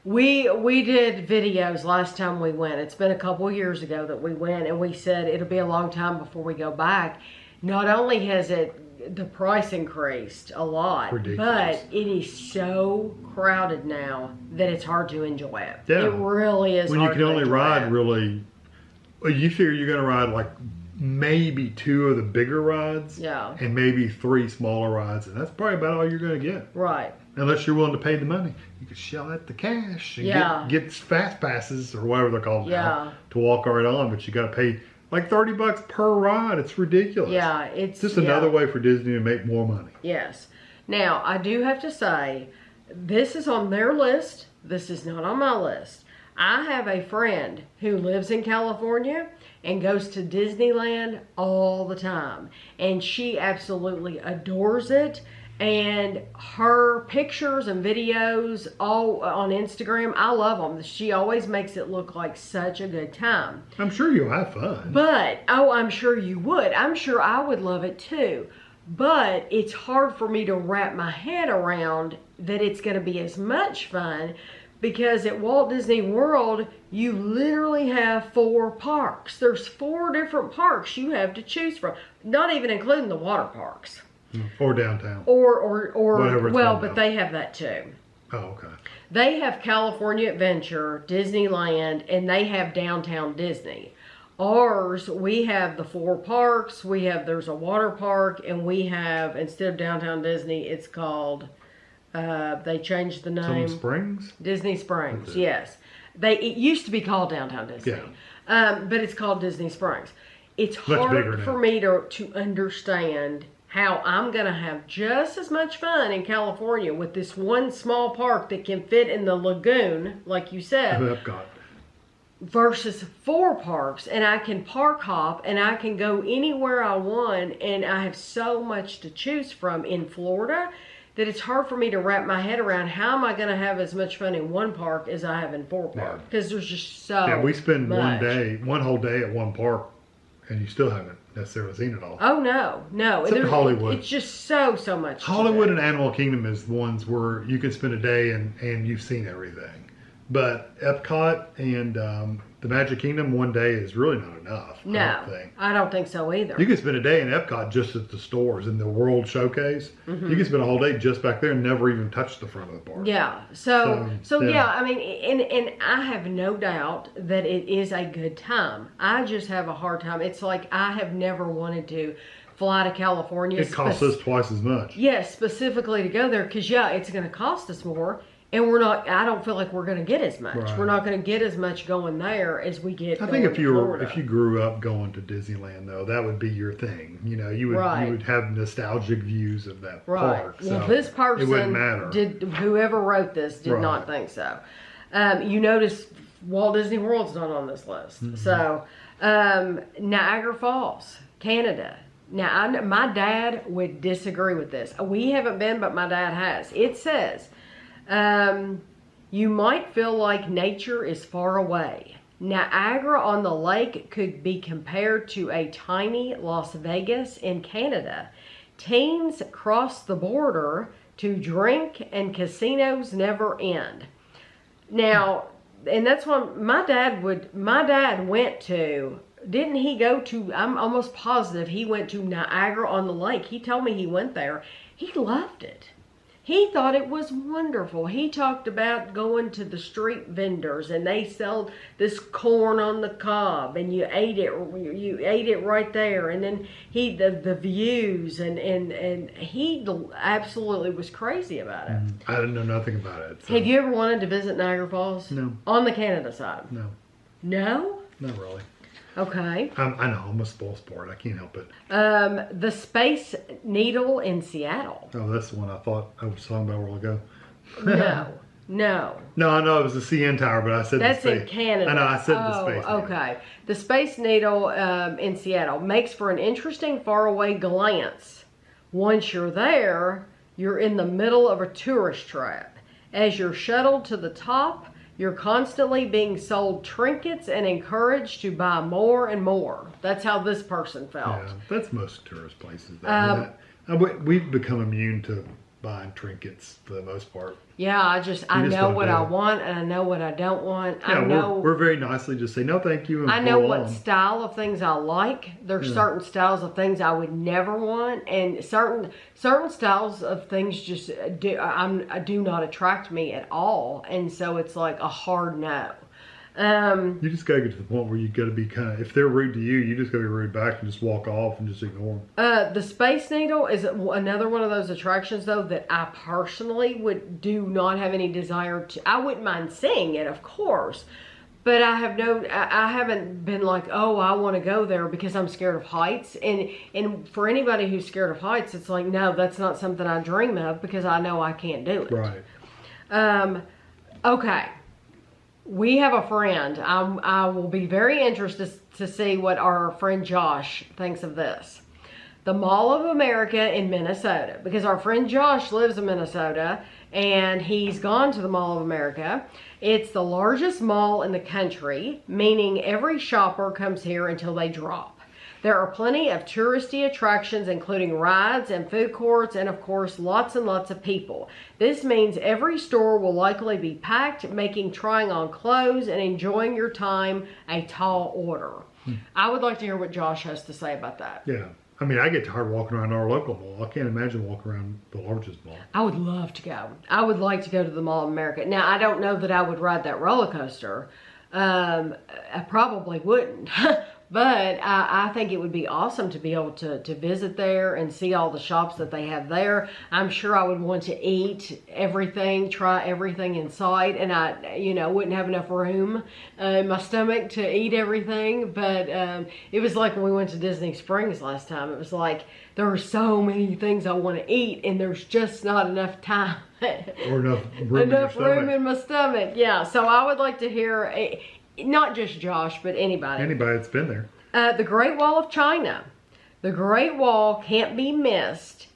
we did videos last time we went. It's been a couple years ago that we went, and we said it'll be a long time before we go back. Not only has the price increased a lot, but it is so crowded now that it's hard to enjoy it. Yeah. It really is. When you can only ride you figure you're going to ride like maybe 2 of the bigger rides, and maybe 3 smaller rides, and that's probably about all you're going to get. Right. Unless you're willing to pay the money, you can shell out the cash and get fast passes or whatever they're called now to walk right on, but you got to pay like $30 per ride. It's ridiculous. Yeah, it's just another way for Disney to make more money. Yes. Now, I do have to say, this is on their list. This is not on my list. I have a friend who lives in California and goes to Disneyland all the time. And she absolutely adores it. And her pictures and videos all on Instagram, I love them. She always makes it look like such a good time. I'm sure you'll have fun. But, oh, I'm sure you would. I'm sure I would love it too. But it's hard for me to wrap my head around that it's going to be as much fun, because at Walt Disney World, you literally have 4 parks. There's 4 different parks you have to choose from, not even including the water parks. Or downtown. Or well, but now. they have that too. Oh, okay. They have California Adventure, Disneyland, and they have Downtown Disney. Ours, we have the 4 parks. There's a water park, and we have, instead of Downtown Disney, it's called, they changed the name. Some Springs? Disney Springs, yes. It used to be called Downtown Disney. Yeah. But it's called Disney Springs. It's hard for me to understand how I'm going to have just as much fun in California with this one small park that can fit in the lagoon, like you said, Epcot, versus 4 parks, and I can park hop and I can go anywhere I want, and I have so much to choose from in Florida that it's hard for me to wrap my head around how am I going to have as much fun in one park as I have in 4 parks, because there's just so we spend much. one whole day at one park, and you still haven't necessarily seen it all. Oh, no. Except Hollywood. It's just so much. Hollywood and Animal Kingdom is the ones where you can spend a day and you've seen everything. But Epcot and the Magic Kingdom, one day is really not enough. No, I don't think so either. You can spend a day in Epcot just at the stores in the World Showcase. Mm-hmm. You can spend a whole day just back there and never even touch the front of the park. Yeah. So yeah, I mean, and I have no doubt that it is a good time. I just have a hard time. It's like I have never wanted to fly to California. It costs us twice as much. Yes, specifically to go there, because it's going to cost us more. And I don't feel like we're going to get as much. Right. We're not going to get as much going there as we get. I think if you grew up going to Disneyland, though, that would be your thing. You know, you would have nostalgic views of that park. Well, so this person it wouldn't matter. Whoever wrote this did not think so. You notice Walt Disney World's not on this list. Mm-hmm. So Niagara Falls, Canada. Now, my dad would disagree with this. We haven't been, but my dad has. It says, you might feel like nature is far away. Niagara on the lake could be compared to a tiny Las Vegas in Canada. Teens cross the border to drink and casinos never end. Now, and that's what my dad went to. Didn't he go to, I'm almost positive he went to Niagara on the lake. He told me he went there. He loved it. He thought it was wonderful. He talked about going to the street vendors, and they sell this corn on the cob, and you ate it right there. And then the views, and he absolutely was crazy about it. I didn't know nothing about it. So. Have you ever wanted to visit Niagara Falls? No. On the Canada side? No. No? Not really. Okay. I know, I'm a spoil sport. I can't help it. The Space Needle in Seattle. Oh, that's the one I thought I was talking about a while ago. No. No, I know it was the CN Tower, but I said that's the Space. That's in Canada. I know, I said the Space Needle. Okay. The Space Needle in Seattle makes for an interesting faraway glance. Once you're there, you're in the middle of a tourist trap. As you're shuttled to the top, you're constantly being sold trinkets and encouraged to buy more and more. That's how this person felt. Yeah, that's most tourist places. We've become immune to buying trinkets for the most part. Yeah, I know what I want, and I know what I don't want. Yeah, we're very nicely just say no, thank you. And I know what style of things I like. There's certain styles of things I would never want, and certain styles of things just do not attract me at all, and so it's like a hard no. You just gotta get to the point where you gotta be if they're rude to you, you just gotta be rude back and just walk off and just ignore them. The Space Needle is another one of those attractions, though, that I personally do not have any desire to. I wouldn't mind seeing it, of course, but I haven't been like, oh, I want to go there because I'm scared of heights. And for anybody who's scared of heights, it's like, no, that's not something I dream of because I know I can't do it. Right. Okay. We have a friend. I will be very interested to see what our friend Josh thinks of this. the Mall of America in Minnesota, because our friend Josh lives in Minnesota and he's gone to the Mall of America. It's the largest mall in the country, meaning every shopper comes here until they drop. There are plenty of touristy attractions, including rides and food courts, and of course, lots and lots of people. This means every store will likely be packed, making trying on clothes and enjoying your time a tall order. I would like to hear what Josh has to say about that. Yeah. I mean, I get tired walking around our local mall. I can't imagine walking around the largest mall. I would love to go. I would like to go to the Mall of America. Now, I don't know that I would ride that roller coaster. I probably wouldn't. But I think it would be awesome to be able to visit there and see all the shops that they have there. I'm sure I would want to eat everything, try everything in sight, and I, wouldn't have enough room in my stomach to eat everything. But it was like when we went to Disney Springs last time. It was like there are so many things I want to eat, and there's just not enough time. Or enough room in my stomach. Yeah, so I would like to hear... Not just Josh, but anybody. Anybody that's been there. The Great Wall of China. The Great Wall can't be missed.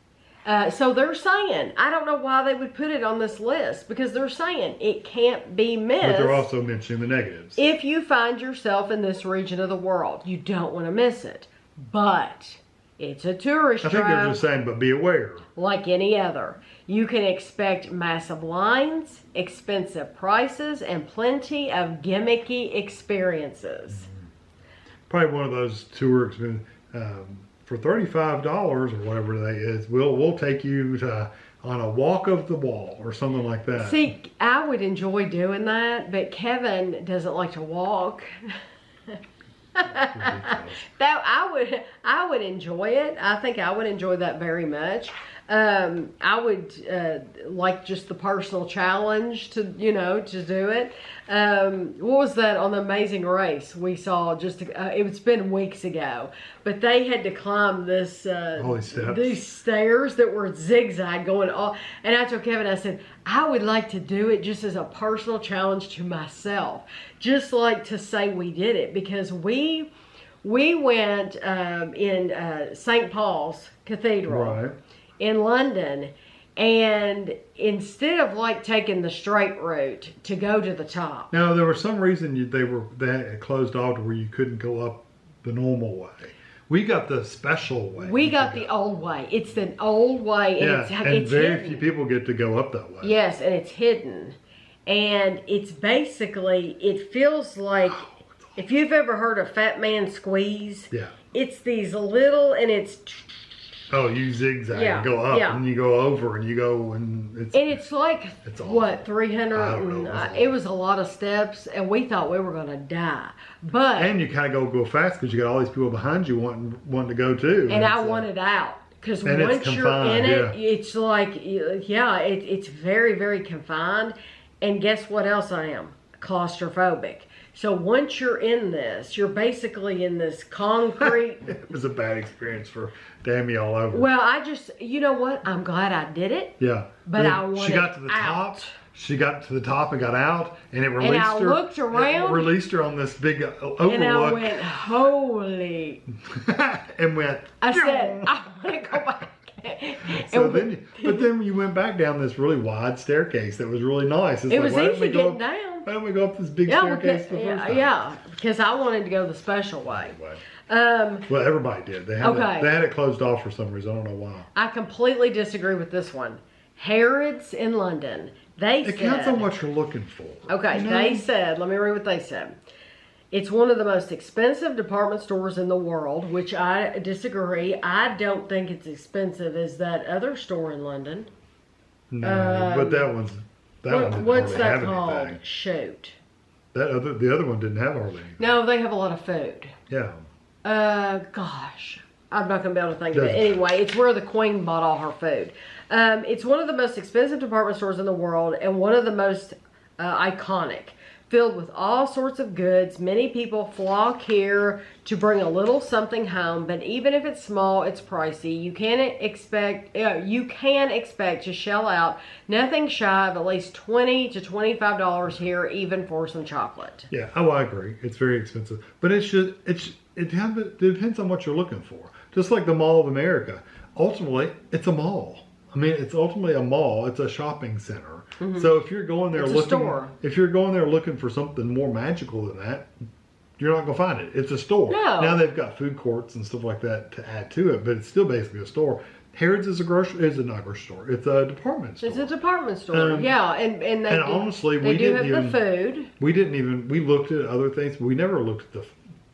So they're saying, I don't know why they would put it on this list, because they're saying it can't be missed. But they're also mentioning the negatives. If you find yourself in this region of the world, you don't want to miss it. But it's a tourist I think drive. they're just saying, but be aware. Like any other. You can expect massive lines, expensive prices, and plenty of gimmicky experiences. Probably one of those tour experiences. For $35 or whatever that is, we'll take you on a walk of the wall or something like that. See, I would enjoy doing that, but Kevin doesn't like to walk. That I would enjoy it. I think I would enjoy that very much. I would like just the personal challenge to do it. What was that on the Amazing Race we saw? It's been weeks ago, but they had to climb these stairs that were zigzag going all. And I told Kevin, I said, I would like to do it just as a personal challenge to myself, just like to say we did it, because we went in St. Paul's Cathedral. Right. In London, and instead of like taking the straight route to go to the top. Now there was some reason they had closed off to where you couldn't go up the normal way. We got the special way. We got the old way. It's the old way, and it's very hidden. Few people get to go up that way. Yes, and it's hidden, and it's basically, it feels like if you've ever heard of Fat Man Squeeze. Yeah. It's these little, and it's. Oh, you zigzag and go up and you go over and you go and it's like, what, 300? I don't know. It was a lot of steps, and we thought we were going to die. And you kind of go fast because you got all these people behind you wanting to go too. And I wanted out. Because once you're in it, it's like, it's very, very confined. And guess what else I am? Claustrophobic. So once you're in this, you're basically in this concrete. It was a bad experience for Dammy all over. Well, you know what? I'm glad I did it. Yeah. But I wanted She got to the top. She got to the top and got out, and it released her. And I looked around. It released her on this big overlook. And I went, holy. And went. I said, I want to go back. But then you went back down this really wide staircase that was really nice. It was easy getting down. Why don't we go up this big staircase the first time? Yeah, because I wanted to go the special way. Well, everybody did. They had it closed off for some reason. I don't know why. I completely disagree with this one. Harrods in London. It counts on what you're looking for. Okay, they said, let me read what they said. It's one of the most expensive department stores in the world, which I disagree. I don't think it's expensive as that other store in London. No, but that one didn't what's hardly that have called? anything. Shoot. The other one didn't have hardly anything. No, they have a lot of food. Yeah. Gosh, I'm not going to be able to think of it. Anyway, it's where the Queen bought all her food. It's one of the most expensive department stores in the world, and one of the most iconic. Filled with all sorts of goods. Many people flock here to bring a little something home, but even if it's small, it's pricey. You can expect to shell out nothing shy of at least $20 to $25 here, even for some chocolate. Yeah, I agree. It's very expensive, but it depends on what you're looking for. Just like the Mall of America. Ultimately, it's a mall. I mean, it's ultimately a mall. It's a shopping center. So if you're going there if you're going there looking for something more magical than that, you're not going to find it. It's a store. No. Now they've got food courts and stuff like that to add to it, but it's still basically a store. Harrods is not a grocery store. It's a department store. It's a department store. Yeah, and honestly, we do have the food. We looked at other things. But we never looked at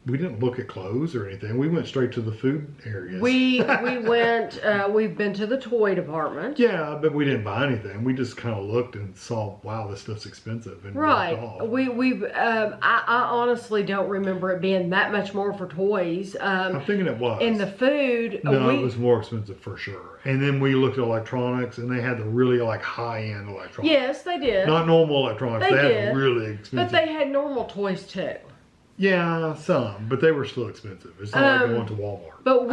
we didn't look at clothes or anything. We went straight to the food areas. We went. We've been to the toy department. Yeah, but we didn't buy anything. We just kind of looked and saw, wow, this stuff's expensive. And right. I honestly don't remember it being that much more for toys. I'm thinking it was. And the food. No, it was more expensive for sure. And then we looked at electronics, and they had the really high-end electronics. Yes, they did. Not normal electronics. They had really expensive. But they had normal toys too. Yeah, some, but they were still expensive. It's not like going to Walmart. But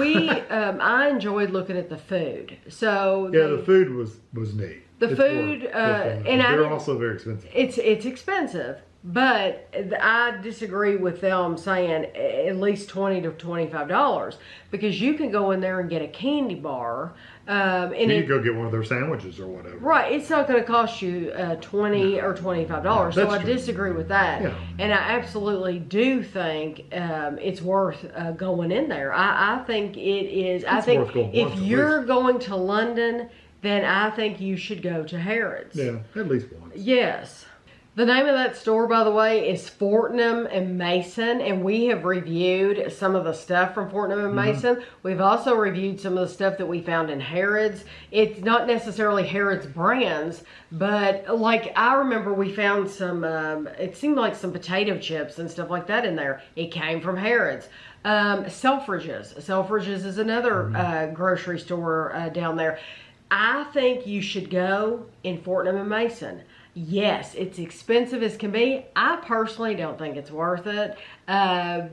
I enjoyed looking at the food. So the food was neat. The food, and they're also very expensive. It's expensive, but I disagree with them saying at least $20 to $25 because you can go in there and get a candy bar. And you can go get one of their sandwiches or whatever. Right, it's not going to cost you $20 or $25. So I disagree with that, and I absolutely do think it's worth going in there. I think it is. I think if you're going to London, then I think you should go to Harrods. Yeah, at least once. Yes. The name of that store, by the way, is Fortnum and Mason, and we have reviewed some of the stuff from Fortnum and Mason. We've also reviewed some of the stuff that we found in Harrods. It's not necessarily Harrods brands, but like I remember we found some, it seemed like some potato chips and stuff like that in there. It came from Harrods. Selfridges. Selfridges is another grocery store down there. I think you should go in Fortnum and Mason. Yes, it's expensive as can be. I personally don't think it's worth it. I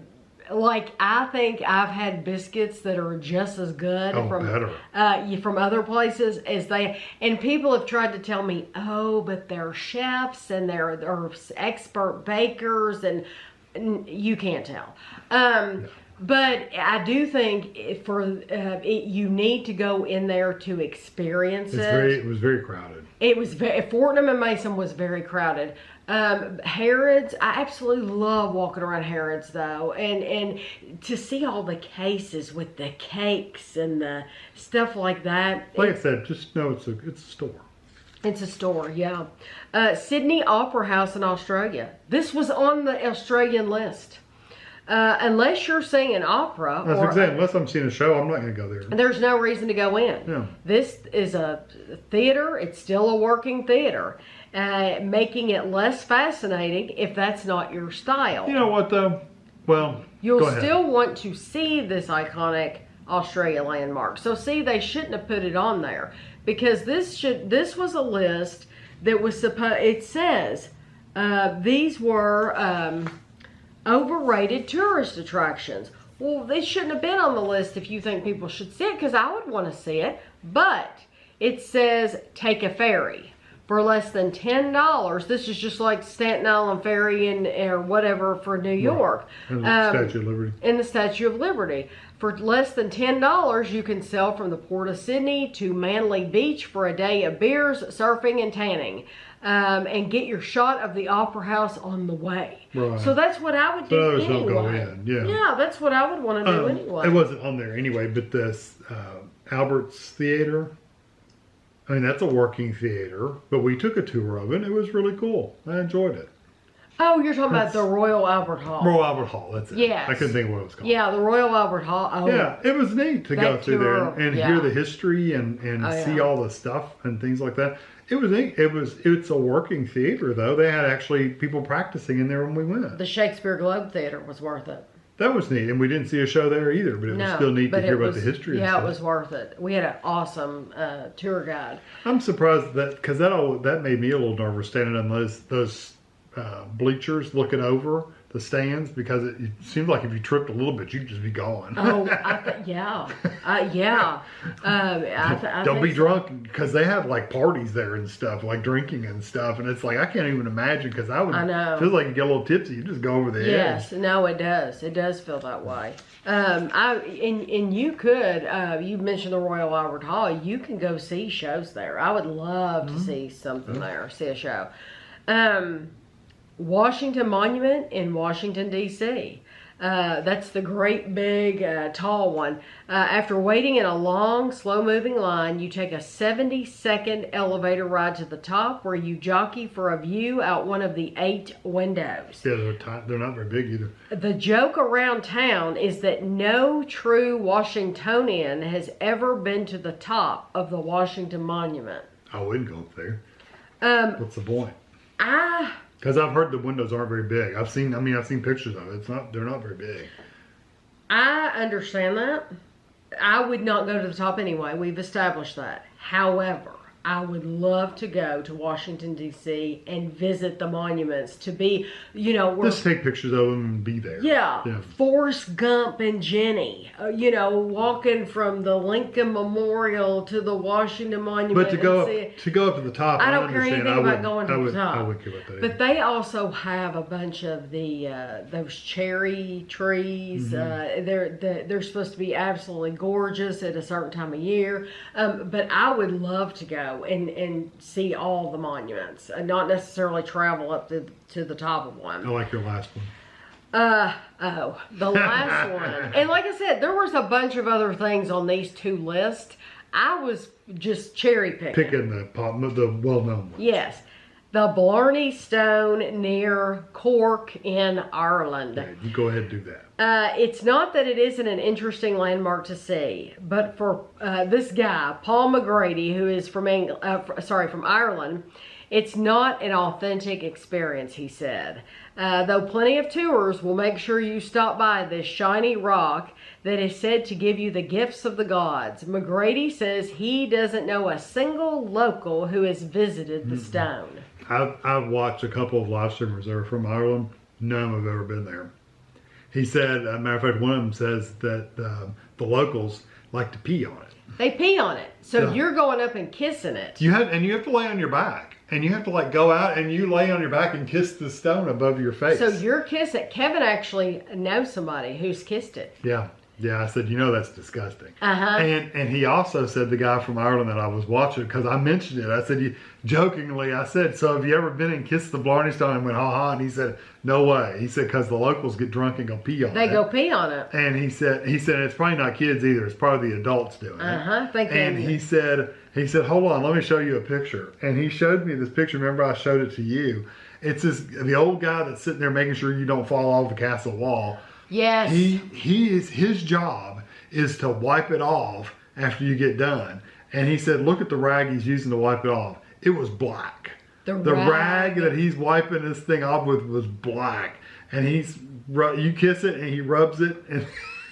think I've had biscuits that are just as good from other places as and people have tried to tell me, oh, but they're chefs and they're expert bakers and you can't tell. But I do think you need to go in there to experience it. It was very crowded. Fortnum and Mason was very crowded. Harrods, I absolutely love walking around Harrods though, and to see all the cases with the cakes and the stuff like that. Like I said, just know it's a store. It's a store, yeah. Sydney Opera House in Australia. This was on the Australian list. Unless you're singing opera. Unless I'm seeing a show, I'm not going to go there. There's no reason to go in. Yeah. This is a theater. It's still a working theater. Making it less fascinating if that's not your style. You know what, though? Well, you'll still want to see this iconic Australia landmark. So, see, they shouldn't have put it on there. Because this was a list that was it says these were... overrated tourist attractions. Well, they shouldn't have been on the list if you think people should see it, because I would want to see it. But it says take a ferry for less than $10. This is just like Staten Island Ferry or whatever for New York. And the Statue of Liberty. And the Statue of Liberty. For less than $10, you can sail from the Port of Sydney to Manly Beach for a day of beers, surfing, and tanning. And get your shot of the Opera House on the way. Right. So that's what I would do anyway. Don't go in. Yeah, that's what I would want to do anyway. It wasn't on there anyway, but this Albert's Theater, I mean, that's a working theater, but we took a tour of it. It was really cool. I enjoyed it. Oh, you're talking about the Royal Albert Hall. Royal Albert Hall, that's it. Yes. I couldn't think of what it was called. Yeah, the Royal Albert Hall. Oh, yeah, it was neat to go through there and hear the history and see all the stuff and things like that. It was neat. It's a working theater, though. They had actually people practicing in there when we went. The Shakespeare Globe Theater was worth it. That was neat, and we didn't see a show there either, but it was still neat to hear about the history. Yeah, it was worth it. We had an awesome tour guide. I'm surprised because that made me a little nervous standing on those bleachers looking over the stands because it seems like if you tripped a little bit, you'd just be gone. Oh, yeah. Yeah. Don't be drunk because they have like parties there and stuff, like drinking and stuff. And it's like, I can't even imagine because I know. Feels like you get a little tipsy. You just go over the edge. Yes. No, it does. It does feel that way. And you could, you mentioned the Royal Albert Hall. You can go see shows there. I would love to see something there, see a show. Washington Monument in Washington, D.C. That's the great big tall one. After waiting in a long, slow-moving line, you take a 70-second elevator ride to the top where you jockey for a view out one of the 8 windows. Yeah, they're not very big either. The joke around town is that no true Washingtonian has ever been to the top of the Washington Monument. I wouldn't go up there. What's the point? Because I've heard the windows aren't very big. I've seen pictures of it. They're not very big. I understand that. I would not go to the top anyway. We've established that. However, I would love to go to Washington, D.C. and visit the monuments to be, just take pictures of them and be there. Yeah. Forrest Gump and Jenny, walking from the Lincoln Memorial to the Washington Monument. But to go up to the top, I don't care anything about going to the top. I wouldn't care about that. But they also have a bunch of those cherry trees. They're supposed to be absolutely gorgeous at a certain time of year. But I would love to go and see all the monuments and not necessarily travel up to the top of one. I like your last one. The last one. And like I said, there was a bunch of other things on these 2 lists. I was just cherry picking. The well-known ones. Yes. The Blarney Stone near Cork in Ireland. Yeah, you go ahead and do that. It's not that it isn't an interesting landmark to see, but for this guy, Paul McGrady, who is from Ireland, it's not an authentic experience, he said. Though plenty of tours will make sure you stop by this shiny rock that is said to give you the gifts of the gods. McGrady says he doesn't know a single local who has visited the stone. I've watched a couple of live streamers that are from Ireland. None of them have ever been there. He said, as a matter of fact, one of them says that the locals like to pee on it. They pee on it. So you're going up and kissing it. You have to lay on your back. And you have to go out and you lay on your back and kiss the stone above your face. So you're kissing. Kevin actually knows somebody who's kissed it. Yeah. Yeah, I said, that's disgusting. And he also said, the guy from Ireland that I was watching, because I mentioned it, I said, jokingly, I said, so have you ever been and kissed the Blarney Stone? And went, ha. And he said, no way. He said, because the locals get drunk and go pee on it. They go pee on it. And he said, it's probably not kids either. It's probably the adults doing it. And he said, hold on, let me show you a picture. And he showed me this picture. Remember, I showed it to you. It's the old guy that's sitting there making sure you don't fall off the castle wall. Yes. His job is to wipe it off after you get done. And he said, look at the rag he's using to wipe it off. It was black. The rag that he's wiping this thing off with was black. And you kiss it and he rubs it and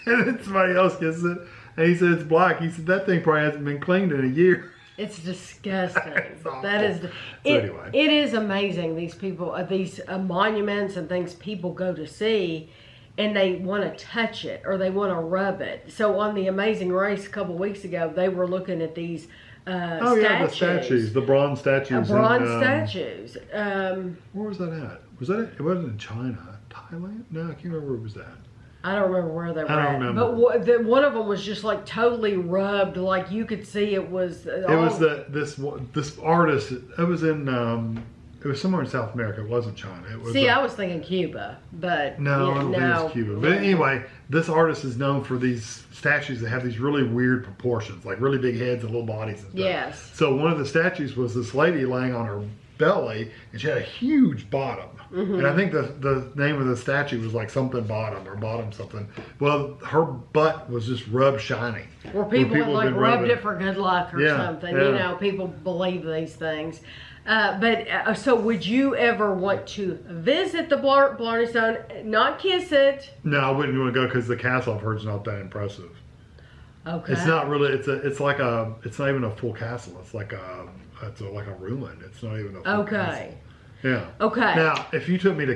then somebody else kisses it. And he said, it's black. He said, that thing probably hasn't been cleaned in a year. It's disgusting. That is, anyway. It is amazing. These people, these monuments and things people go to see, and they want to touch it or they want to rub it. So on the Amazing Race a couple weeks ago, they were looking at these statues. Yeah, the statues, the bronze statues. Statues. Where was that at? It wasn't in China, Thailand? No, I can't remember where it was at. I don't remember where they were at. I don't remember. But one of them was just totally rubbed, like you could see it was. This artist. It was in. It was somewhere in South America. It wasn't China. It was. I was thinking Cuba, but no, I don't think it was Cuba. But anyway, this artist is known for these statues that have these really weird proportions, like really big heads and little bodies and stuff. Yes. So one of the statues was this lady laying on her belly, and she had a huge bottom. And I think the name of the statue was like something bottom or bottom something. Well, her butt was just rubbed shiny. Where people had rubbed it for good luck or something. Yeah. People believe these things. So would you ever want to visit the Blarney Stone? Not kiss it. No, I wouldn't want to go because the castle I've heard is not that impressive. Okay. It's not really. It's not even a full castle. It's like a ruin. It's not even a full castle. Yeah. Okay. Now, if you took me to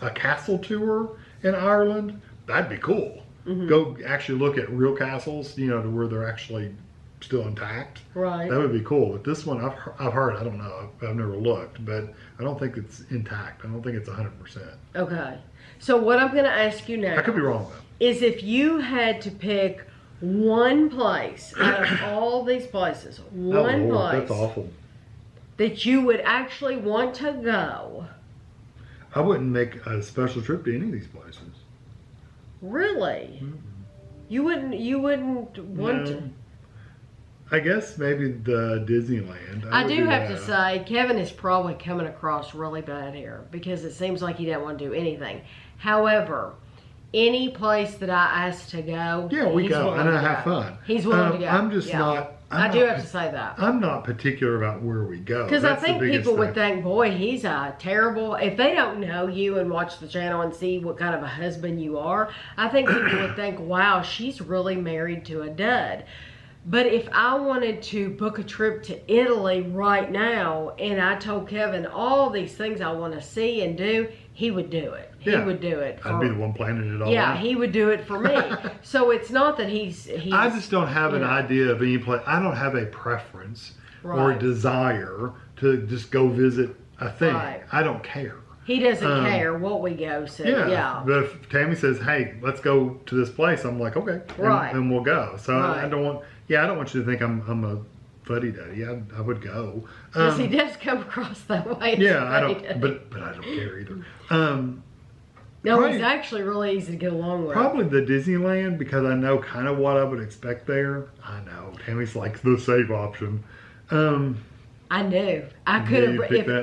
a castle tour in Ireland, that'd be cool. Go actually look at real castles, to where they're actually still intact. Right. That would be cool. But this one, I've heard, I don't know, I've never looked, but I don't think it's intact. I don't think it's 100%. Okay. So what I'm going to ask you now. I could be wrong though. Is if you had to pick one place out of all these places, one place that's awful. that you would actually want to go. I wouldn't make a special trip to any of these places. Really? Mm-hmm. You wouldn't want to. I guess maybe the Disneyland. I do have to say, Kevin is probably coming across really bad here because it seems like he doesn't want to do anything. However, any place that I ask to go, yeah, we go and I have fun. He's willing to go. I'm just not. I do have to say that. I'm not particular about where we go. Because I think people would think, boy, he's a terrible, if they don't know you and watch the channel and see what kind of a husband you are, I think people would think, wow, she's really married to a dud. But if I wanted to book a trip to Italy right now and I told Kevin all these things I want to see and do, he would do it. He would do it. I'd be the one planning it all. Yeah, he would do it for me. So it's not that he's I just don't have an idea of any place. I don't have a preference or a desire to just go visit a thing. Right. I don't care. He doesn't care what we go see. Yeah. But if Tammy says, hey, let's go to this place, I'm like, okay. Right. And we'll go. So I don't want you to think I'm a fuddy-duddy. I would go. Because he does come across that way. Yeah, I don't, but I don't care either. No, he's actually really easy to get along with. Probably the Disneyland, because I know kind of what I would expect there. I know. Tammy's like the safe option. I knew. I could have.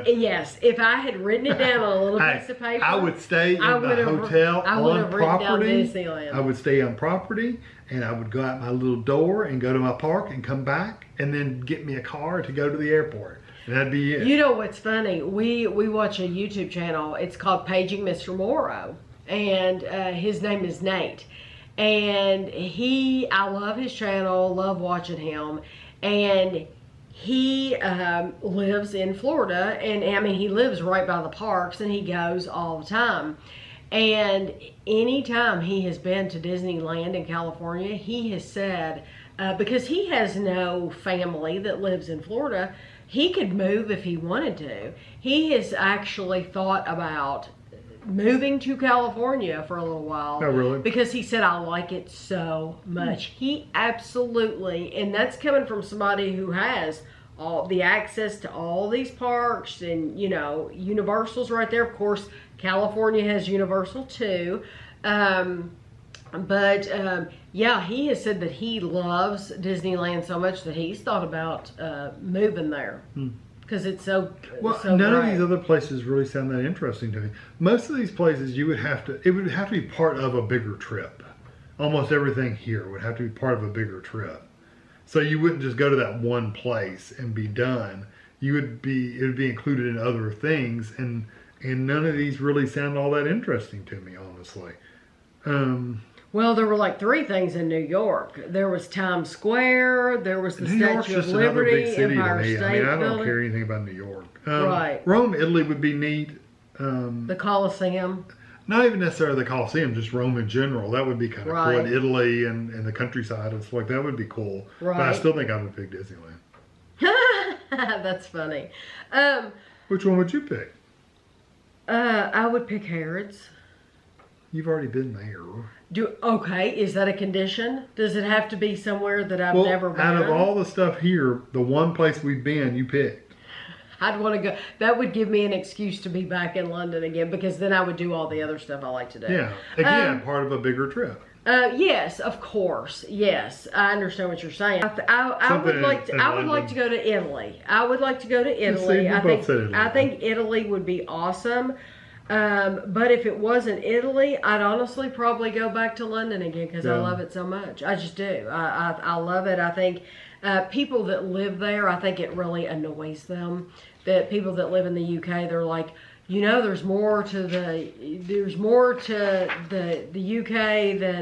If I had written it down on a little piece of paper, I would stay in the hotel on property. I would stay on property, and I would go out my little door and go to my park and come back, and then get me a car to go to the airport. And that'd be it. You know what's funny? We watch a YouTube channel. It's called Paging Mr. Morrow, and his name is Nate. And I love his channel. Love watching him, and he lives in Florida, and I mean, he lives right by the parks, and he goes all the time. And anytime he has been to Disneyland in California, he has said, because he has no family that lives in Florida, he could move if he wanted to. He has actually thought about moving to California for a little while. Oh, really? Because he said, I like it so much. He absolutely, and that's coming from somebody who has all the access to all these parks and, Universal's right there. Of course, California has Universal too. Yeah, he has said that he loves Disneyland so much that he's thought about moving there. Because it's so none of these other places really sound that interesting to me. Most of these places it would have to be part of a bigger trip. Almost everything here would have to be part of a bigger trip. So you wouldn't just go to that one place and be done. It would be included in other things, and none of these really sound all that interesting to me, honestly. Well, there were like 3 things in New York. There was Times Square, there was the Statue of Liberty, Empire State Building. I don't care anything about New York. Right. Rome, Italy would be neat. The Colosseum. Not even necessarily the Colosseum, just Rome in general. That would be kind of cool. And Italy and the countryside and stuff like that would be cool. Right. But I still think I would pick Disneyland. That's funny. Which one would you pick? I would pick Harrods. You've already been there. Okay, is that a condition? Does it have to be somewhere that I've never been? Out of all the stuff here, the one place we've been, you picked. I'd want to go. That would give me an excuse to be back in London again, because then I would do all the other stuff I like to do. Yeah, again, part of a bigger trip. Yes, of course. Yes, I understand what you're saying. I would like to go to Italy. I would like to go to Italy. I think Italy would be awesome. But if it wasn't Italy, I'd honestly probably go back to London again, because I love it so much. I just do. I love it. I think people that live there, I think it really annoys them that people that live in the UK, they're like, there's more to the UK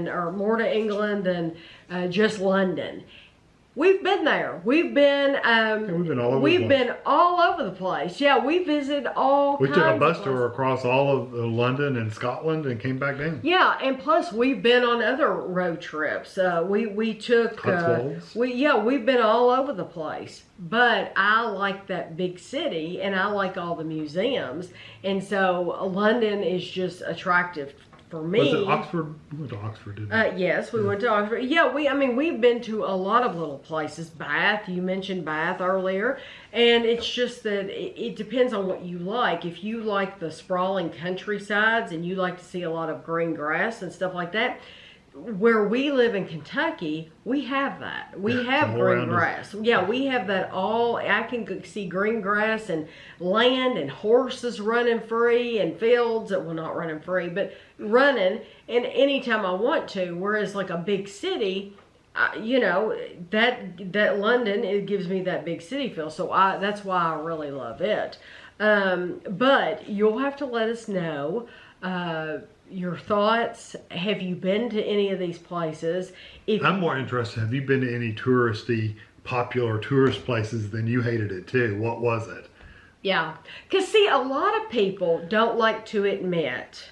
or more to England than just London. We've been there. We've been all over the place. Yeah, we visited all We kinds took a of bus places. tour across all of London and Scotland and came back down. Yeah, and plus we've been on other road trips. We took Cotswolds. we've been all over the place. But I like that big city, and I like all the museums, and so London is just attractive for me. Was it Oxford? We went to Oxford, didn't we? Yes, we went to Oxford. Yeah, we've been to a lot of little places. Bath, you mentioned Bath earlier. And it's just that it depends on what you like. If you like the sprawling countrysides and you like to see a lot of green grass and stuff like that, where we live in Kentucky, we have that. We have green grass. Yeah, we have that all. I can see green grass and land and horses running free and fields that, well, not running free, but running and anytime I want to. Whereas like a big city, you know, that London, it gives me that big city feel. So that's why I really love it. But you'll have to let us know your thoughts. Have you been to any of these places? I'm more interested. Have you been to any popular tourist places? Then you hated it too. What was it? Yeah, because see, a lot of people don't like to admit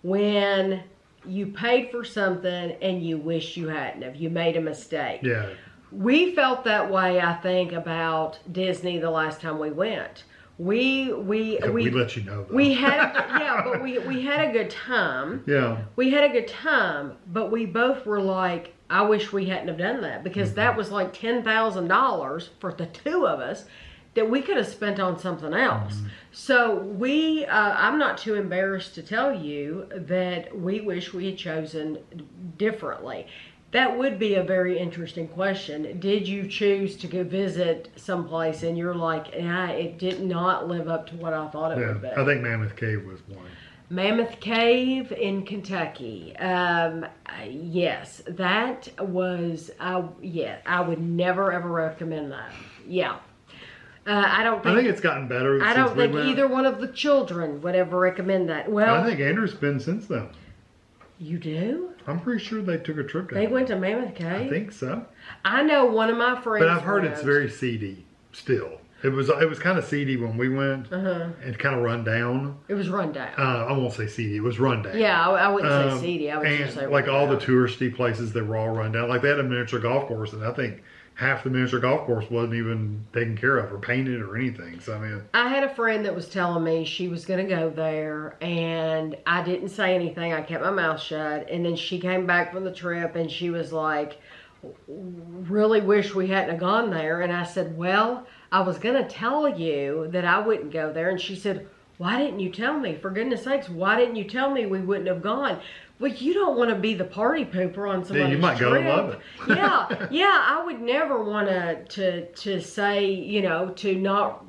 when you paid for something and you wish you hadn't have. You made a mistake. Yeah. We felt that way, I think, about Disney the last time we went. We let you know though. We had but we had a good time. Yeah. We had a good time, but we both were like, I wish we hadn't have done that, because that was like $10,000 for the two of us that we could have spent on something else. So I'm not too embarrassed to tell you that we wish we had chosen differently. That would be a very interesting question. Did you choose to go visit someplace and you're like, it did not live up to what I thought it would be? I think Mammoth Cave was one. Mammoth Cave in Kentucky. Yes, that was, I would never ever recommend that. Yeah. I think it's gotten better. I don't think either one of the children would ever recommend that. Well, I think Andrew's been since then. You do? I'm pretty sure they took a trip down. They went to Mammoth Cave? I think so. I know one of my friends. But I've heard it's very seedy still. It was kind of seedy when we went, and kind of run down. It was run down. I won't say seedy. It was run down. Yeah, I wouldn't say seedy. I would just say like all down. the touristy places that were all run down. Like they had a miniature golf course, and I think half the miniature golf course wasn't even taken care of or painted or anything. So I mean, I had a friend that was telling me she was going to go there, and I didn't say anything. I kept my mouth shut, and then she came back from the trip, and she was like, really wish we hadn't have gone there. And I said, well, I was going to tell you that I wouldn't go there. And she said, why didn't you tell me? For goodness sakes, why didn't you tell me we wouldn't have gone? Well, you don't want to be the party pooper on somebody's trip. You might go and love it. yeah. I would never want to say, you know, to not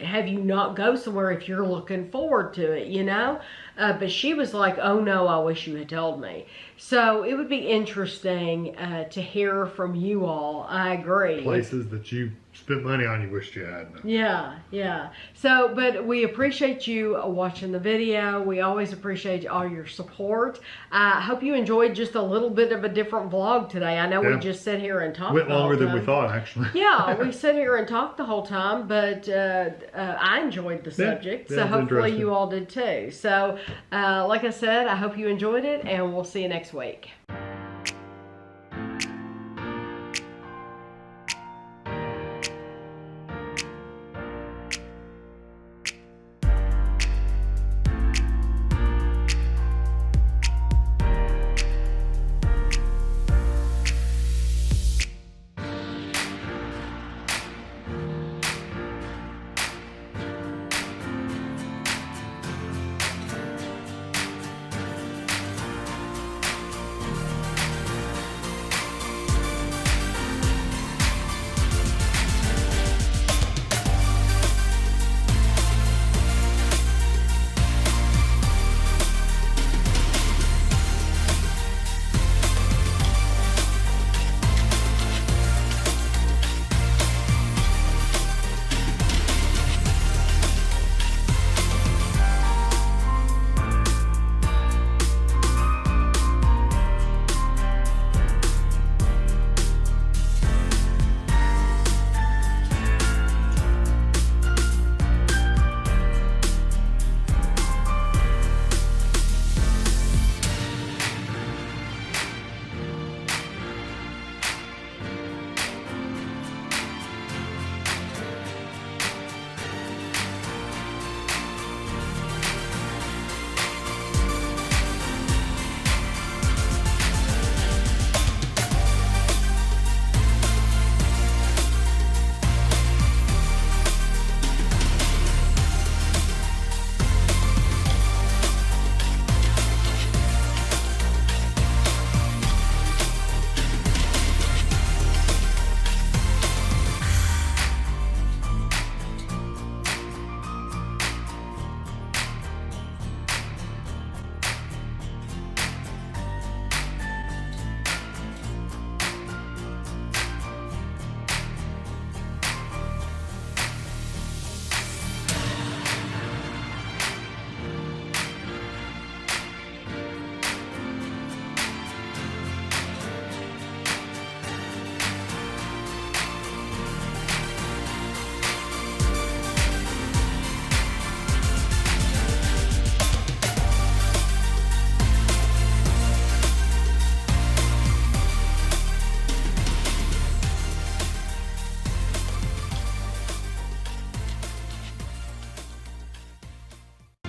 have you not go somewhere if you're looking forward to it, you know. But she was like, oh no, I wish you had told me. So it would be interesting to hear from you all. I agree. Places that you spent money on you wished you hadn't. Yeah. So, but we appreciate you watching the video. We always appreciate all your support. I hope you enjoyed just a little bit of a different vlog today. I know we just sit here and talk. Went longer than we thought, actually. Yeah, we sit here and talk the whole time, but I enjoyed the subject, so hopefully you all did too. So, like I said, I hope you enjoyed it, and we'll see you next week.